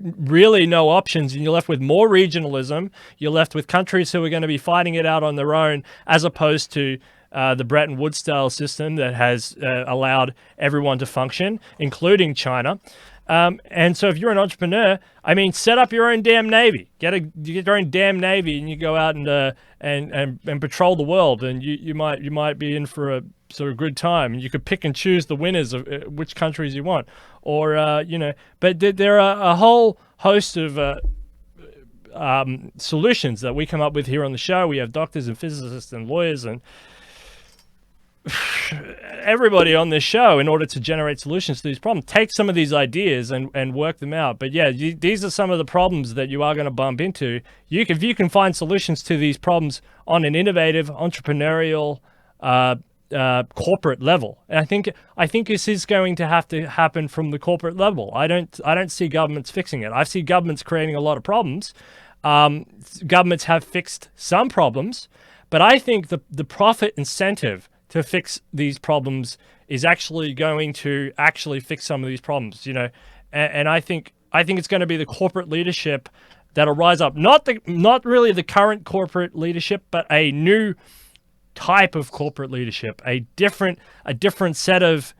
really no options, and you're left with more regionalism. You're left with countries who are going to be fighting it out on their own, as opposed to the Bretton Woods style system that has allowed everyone to function, including China. And so if you're an entrepreneur, I mean, set up your own damn navy. You get your own damn navy, and you go out and patrol the world, and you might be in for a sort of good time. And you could pick and choose the winners of which countries you want, or But there are a whole host of solutions that we come up with here on the show. We have doctors and physicists and lawyers and everybody on this show in order to generate solutions to these problems. Take some of these ideas and work them out. But yeah, these are some of the problems that you are going to bump into. If you can find solutions to these problems on an innovative, entrepreneurial, corporate level, and I think this is going to have to happen from the corporate level. I don't see governments fixing it. I see governments creating a lot of problems. Governments have fixed some problems, but I think the profit incentive to fix these problems is actually going to fix some of these problems, and I think I think it's going to be the corporate leadership that'll rise up. Not really the current corporate leadership, but a new type of corporate leadership, a different set of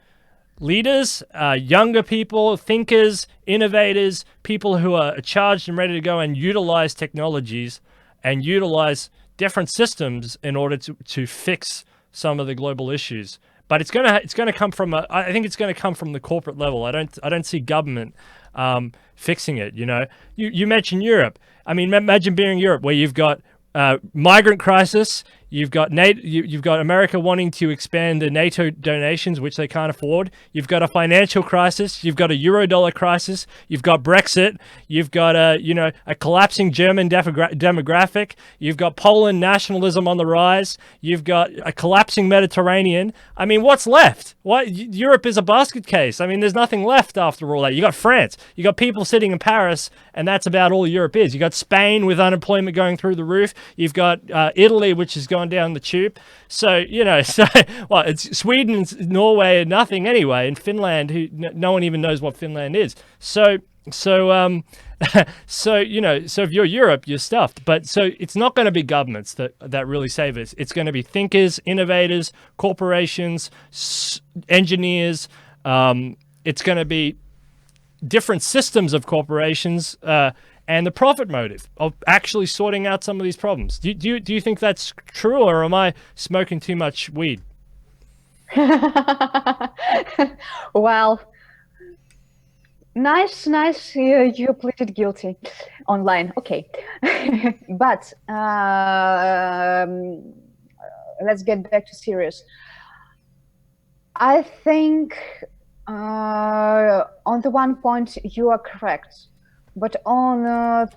leaders, younger people, thinkers, innovators, people who are charged and ready to go and utilize technologies and utilize different systems in order to fix some of the global issues. But it's gonna come from I think it's gonna come from the corporate level. I don't see government fixing it. You mentioned Europe. I mean, imagine being in Europe where you've got migrant crisis. You've got you've got America wanting to expand the NATO donations, which they can't afford. You've got a financial crisis. You've got a Eurodollar crisis. You've got Brexit. You've got a collapsing German demographic. You've got Poland nationalism on the rise. You've got a collapsing Mediterranean. I mean, what's left? Europe is a basket case. I mean, there's nothing left after all that. You got France. You got people sitting in Paris, and that's about all Europe is. You got Spain with unemployment going through the roof. You've got Italy, which is going down the tube. So it's Sweden and Norway and nothing anyway, and Finland, who no one even knows what Finland is. So if you're Europe, you're stuffed. But so it's not going to be governments that really save us. It's going to be thinkers, innovators, corporations, engineers. It's going to be different systems of corporations and the profit motive of actually sorting out some of these problems. Do you think that's true, or am I smoking too much weed? Well, nice. You pleaded guilty online. Okay, but let's get back to serious. I think on the one point you are correct. But on the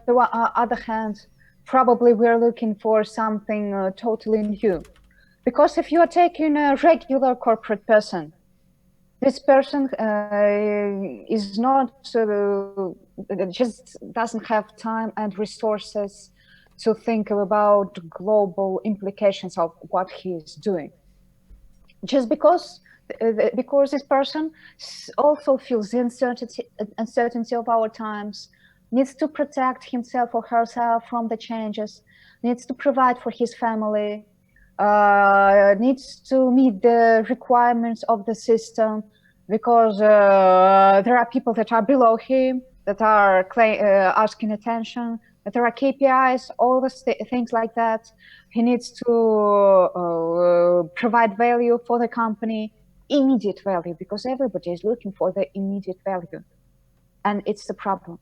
other hand, probably we're looking for something totally new. Because if you are taking a regular corporate person, this person is not, just doesn't have time and resources to think about global implications of what he is doing. Just because this person also feels the uncertainty of our times, needs to protect himself or herself from the changes, needs to provide for his family, needs to meet the requirements of the system, because there are people that are below him that are asking attention, that there are KPIs, all the things like that. He needs to provide value for the company, immediate value, because everybody is looking for the immediate value, and it's the problem.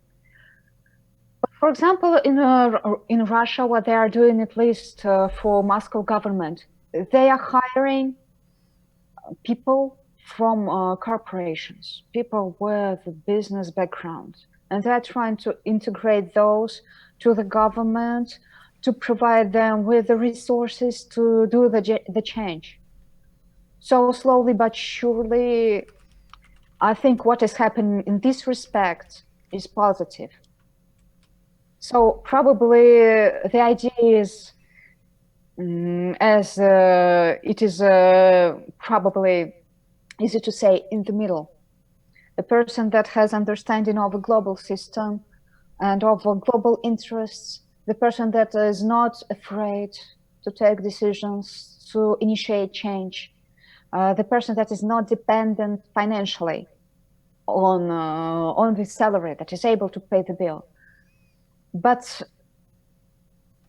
For example, in Russia, what they are doing, at least for Moscow government, they are hiring people from corporations, people with business background, and they're trying to integrate those to the government to provide them with the resources to do the change. So slowly but surely, I think what is happening in this respect is positive. So probably the idea is, as it is probably easy to say, in the middle. A person that has understanding of a global system and of global interests, the person that is not afraid to take decisions, to initiate change, the person that is not dependent financially on the salary, that is able to pay the bill. But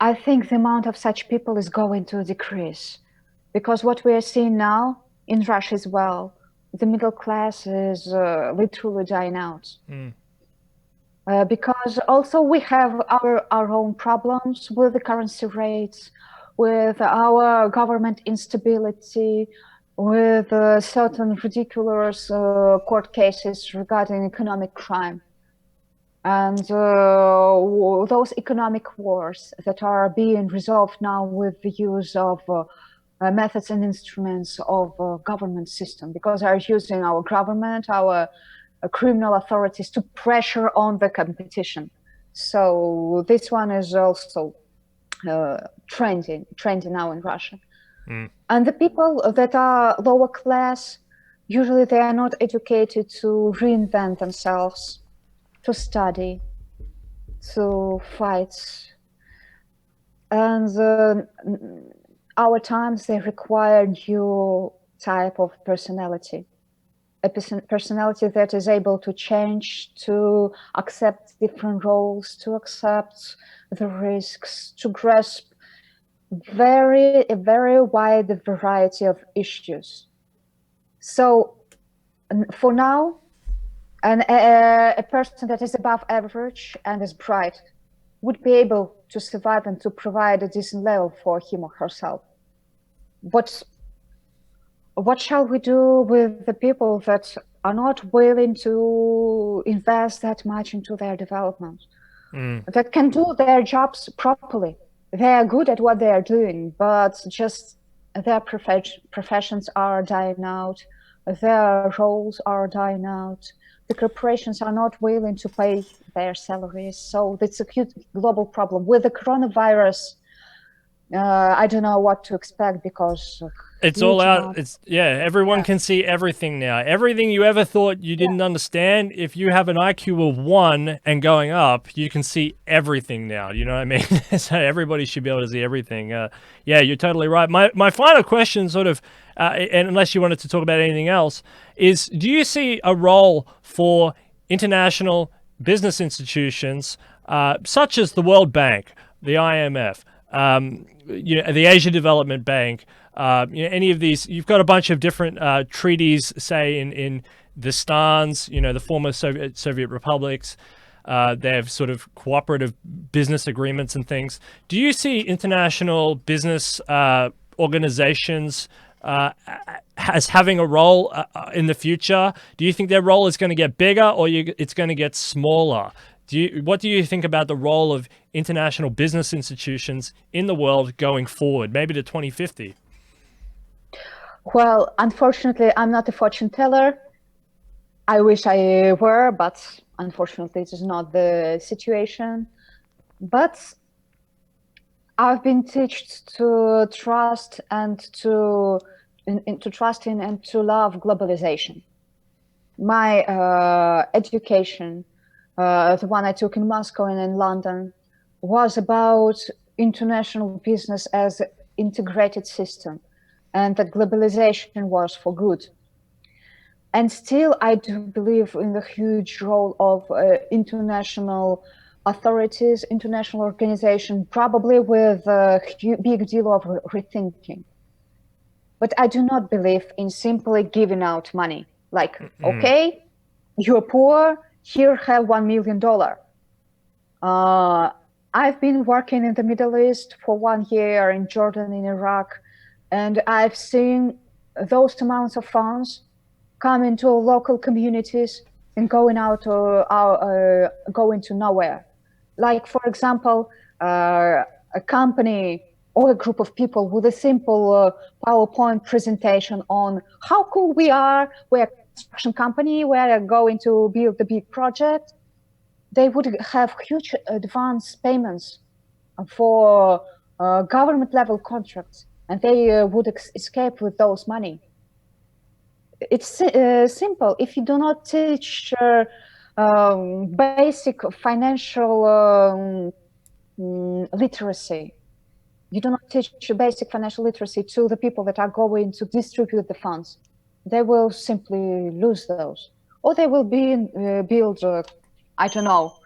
I think the amount of such people is going to decrease, because what we are seeing now in Russia as well, the middle class is literally dying out. Because also we have our own problems with the currency rates, with our government instability, with certain ridiculous court cases regarding economic crime. And those economic wars that are being resolved now with the use of methods and instruments of government system, because they are using our government, our criminal authorities to pressure on the competition. So this one is also trending now in Russia. And the people that are lower class, usually they are not educated to reinvent themselves, to study, to fight. And our times, they require new type of personality. A personality that is able to change, to accept different roles, to accept the risks, to grasp a very wide variety of issues. So for now, a person that is above average and is bright would be able to survive and to provide a decent level for him or herself. But what shall we do with the people that are not willing to invest that much into their development, that can do their jobs properly? They are good at what they are doing, but just their professions are dying out, their roles are dying out. The corporations are not willing to pay their salaries. So it's a huge global problem. With the coronavirus, I don't know what to expect, because it's all out. Everyone can see everything now. Everything you ever thought you didn't understand, if you have an IQ of 1 and going up, you can see everything now. You know what I mean? So everybody should be able to see everything. Yeah, you're totally right. My final question, sort of, and unless you wanted to talk about anything else, is do you see a role for international business institutions such as the World Bank, the IMF, the Asia Development Bank, any of these? You've got a bunch of different treaties, say in the Stans, the former Soviet republics. They have sort of cooperative business agreements and things. Do you see international business organizations as having a role in the future? Do you think their role is going to get bigger, or it's going to get smaller? What do you think about the role of international business institutions in the world going forward, maybe to 2050? Well, unfortunately, I'm not a fortune teller. I wish I were, but unfortunately, it is not the situation. But I've been taught to trust and to trust in and to love globalization. My education, the one I took in Moscow and in London, was about international business as an integrated system, and that globalization was for good. And still, I do believe in the huge role of international authorities, international organization, probably with a big deal of rethinking. But I do not believe in simply giving out money. Like, okay, you're poor, here, have $1 million. I've been working in the Middle East for 1 year, in Jordan, in Iraq, and I've seen those amounts of funds come into local communities and going to nowhere. Like, for example, a company or a group of people with a simple PowerPoint presentation on how cool we are, we're a construction company, we're going to build a big project. They would have huge advance payments for government level contracts, and they would escape with those money. It's simple. If you do not teach basic financial literacy, you do not teach basic financial literacy to the people that are going to distribute the funds, they will simply lose those. Or they will build, I don't know,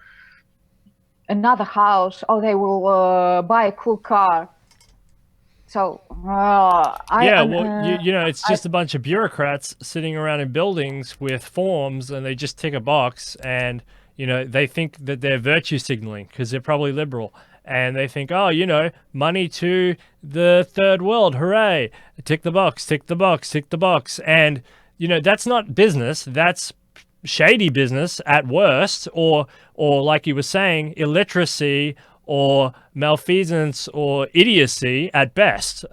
another house, or they will buy a cool car. So, it's just a bunch of bureaucrats sitting around in buildings with forms, and they just tick a box, and, they think that they're virtue signaling because they're probably liberal. And they think, money to the third world, hooray, tick the box, tick the box, tick the box. And, that's not business, that's shady business at worst, or like you were saying, illiteracy or malfeasance or idiocy at best,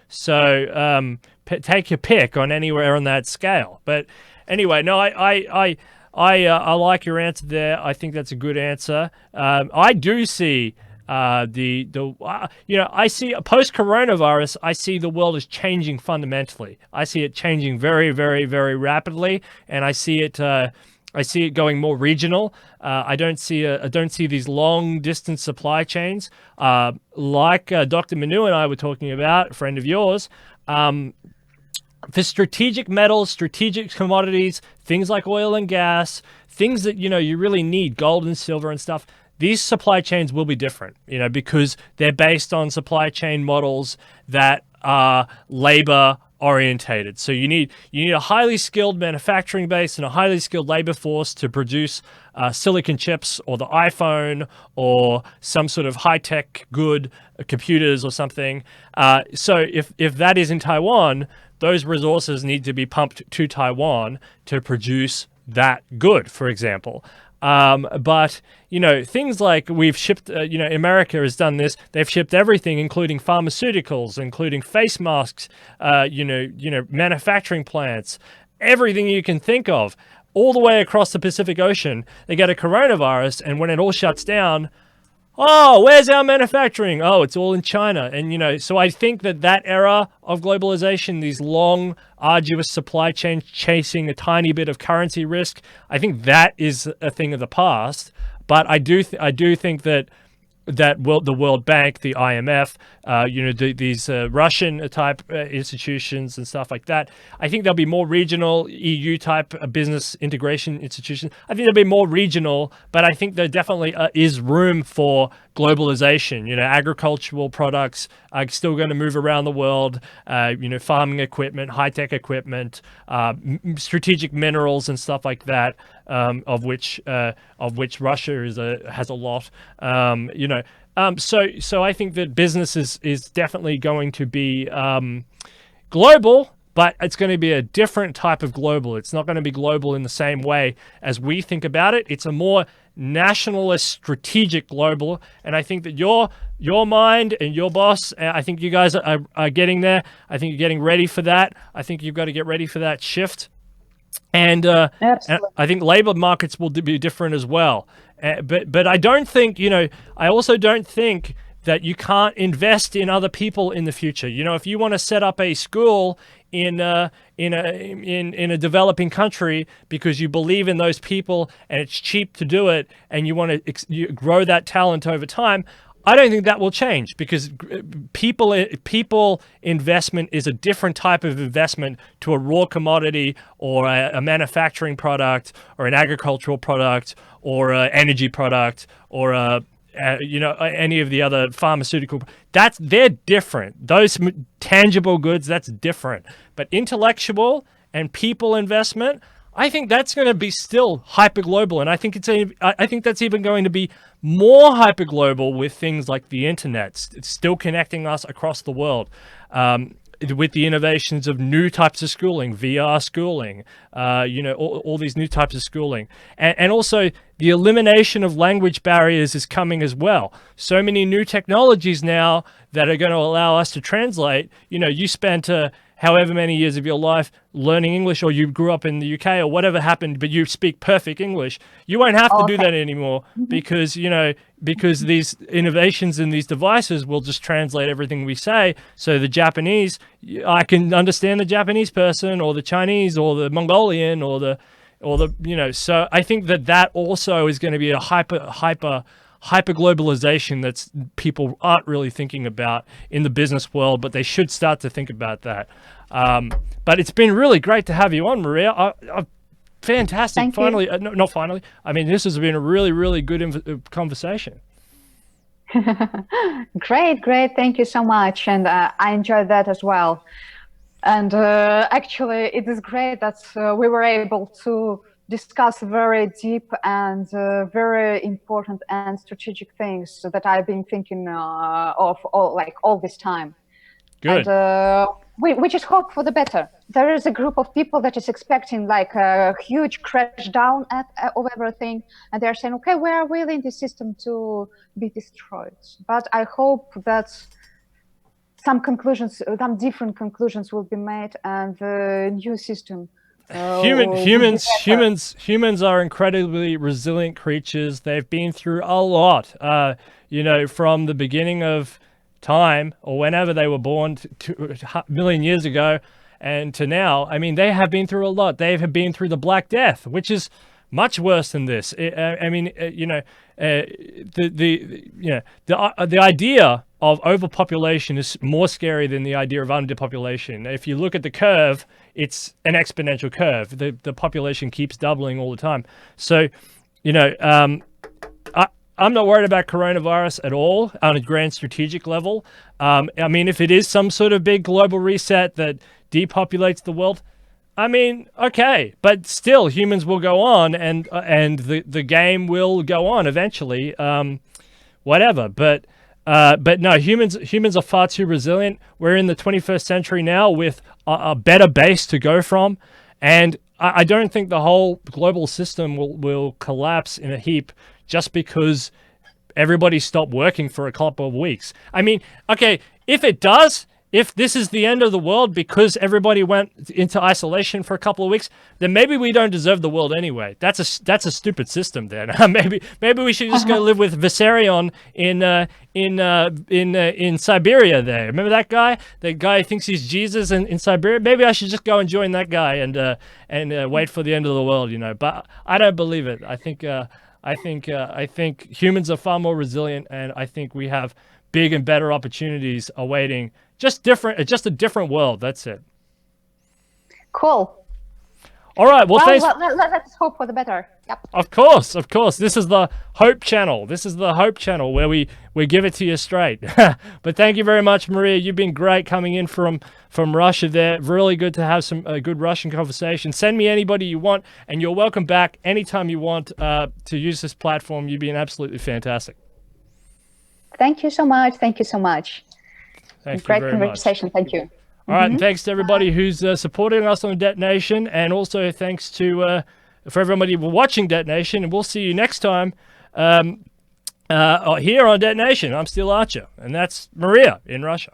So take your pick on anywhere on that scale. But anyway, no, I like your answer there. I think that's a good answer. I do see I see post-coronavirus, I see the world is changing fundamentally. I see it changing very, very, very rapidly, and I see it I see it going more regional. I don't see these long distance supply chains like Dr. Manu and I were talking about, a friend of yours. For strategic metals, strategic commodities, things like oil and gas, things that, you really need, gold and silver and stuff, these supply chains will be different, because they're based on supply chain models that are labor orientated. So you need a highly skilled manufacturing base and a highly skilled labor force to produce silicon chips or the iPhone or some sort of high-tech good computers or something. So if that is in Taiwan, those resources need to be pumped to Taiwan to produce that good, for example. But, things like we've shipped, America has done this. They've shipped everything, including pharmaceuticals, including face masks, manufacturing plants, everything you can think of, all the way across the Pacific Ocean. They get a coronavirus, and when it all shuts down, oh, where's our manufacturing? Oh, it's all in China. And, so I think that era of globalization, these long, arduous supply chains chasing a tiny bit of currency risk, I think that is a thing of the past. But I do think that the World Bank, the IMF, these Russian type institutions and stuff like that, I think there'll be more regional EU type business integration institutions. I think there'll be more regional, but I think there definitely is room for globalization. Agricultural products are still going to move around the world. Farming equipment, high-tech equipment, strategic minerals and stuff like that, of which Russia has a lot. So I think that business is definitely going to be global, but it's going to be a different type of global. It's not going to be global in the same way as we think about it. It's a more nationalist, strategic global, and I think that your mind and your boss, I think you guys are getting there. I think you're getting ready for that. I think you've got to get ready for that shift. And I think labor markets will be different as well. But I don't think, I also don't think that you can't invest in other people in the future. If you want to set up a school in a developing country because you believe in those people and it's cheap to do it, and you want to grow that talent over time, I don't think that will change, because people investment is a different type of investment to a raw commodity or a manufacturing product or an agricultural product or an energy product or any of the other pharmaceutical. They're different. Those tangible goods, that's different. But intellectual and people investment, I think that's going to be still hyperglobal, and I think that's even going to be more hyperglobal with things like the internet. It's still connecting us across the world. With the innovations of new types of schooling, VR schooling, all these new types of schooling. And also the elimination of language barriers is coming as well. So many new technologies now that are going to allow us to translate. You spent however many years of your life learning English, or you grew up in the UK or whatever happened, but you speak perfect English. You won't have to do that anymore, because these innovations in these devices will just translate everything we say. So the Japanese, I can understand the Japanese person or the Chinese or the Mongolian or the so I think that also is going to be a hyper globalization that's people aren't really thinking about in the business world, but they should start to think about that. But it's been really great to have you on, Maria. Fantastic. Thank finally, not finally. I mean, this has been a really, really good conversation. Great. Thank you so much. And I enjoyed that as well. And actually, it is great that we were able to discuss very deep and very important and strategic things that I've been thinking of all this time. Good. And we just hope for the better. There is a group of people that is expecting like a huge crash down of everything, and they're saying, okay, we are willing the system to be destroyed. But I hope that some different conclusions will be made, and the new system. Humans are incredibly resilient creatures. They've been through a lot, from the beginning of time, or whenever they were born, to a million years ago, and to now. I mean, they have been through a lot. They have been through the Black Death, which is much worse than this. I mean, the idea of overpopulation is more scary than the idea of underpopulation. If you look at the curve, it's an exponential curve. The population keeps doubling all the time. So, I'm not worried about coronavirus at all on a grand strategic level. I mean, if it is some sort of big global reset that depopulates the world, I mean, okay, but still, humans will go on, and the game will go on eventually. Whatever, but no, humans are far too resilient. We're in the 21st century now with a better base to go from, and I don't think the whole global system will collapse in a heap just because everybody stopped working for a couple of weeks. I mean, okay, if it does, if this is the end of the world because everybody went into isolation for a couple of weeks, then maybe we don't deserve the world anyway. That's a stupid system then. maybe we should just go live with Vissarion in Siberia there. Remember that guy? The guy who thinks he's Jesus in Siberia? Maybe I should just go and join that guy and wait for the end of the world, But I don't believe it. I think humans are far more resilient, and I think we have big and better opportunities awaiting. Just a different world. That's it. Cool. All right. Well, thanks. Let's hope for the better. Yep. Of course. This is the Hope Channel. This is the Hope Channel where we give it to you straight. But thank you very much, Maria. You've been great coming in from Russia there. Really good to have some good Russian conversation. Send me anybody you want, and you're welcome back anytime you want to use this platform. You've been absolutely fantastic. Thank you so much. Thank you so much. Great conversation. Thank you. All right, and thanks to everybody who's supporting us on Detonation, and also thanks to for everybody watching Detonation, and we'll see you next time here on Detonation. I'm Steel Archer, and that's Maria in Russia.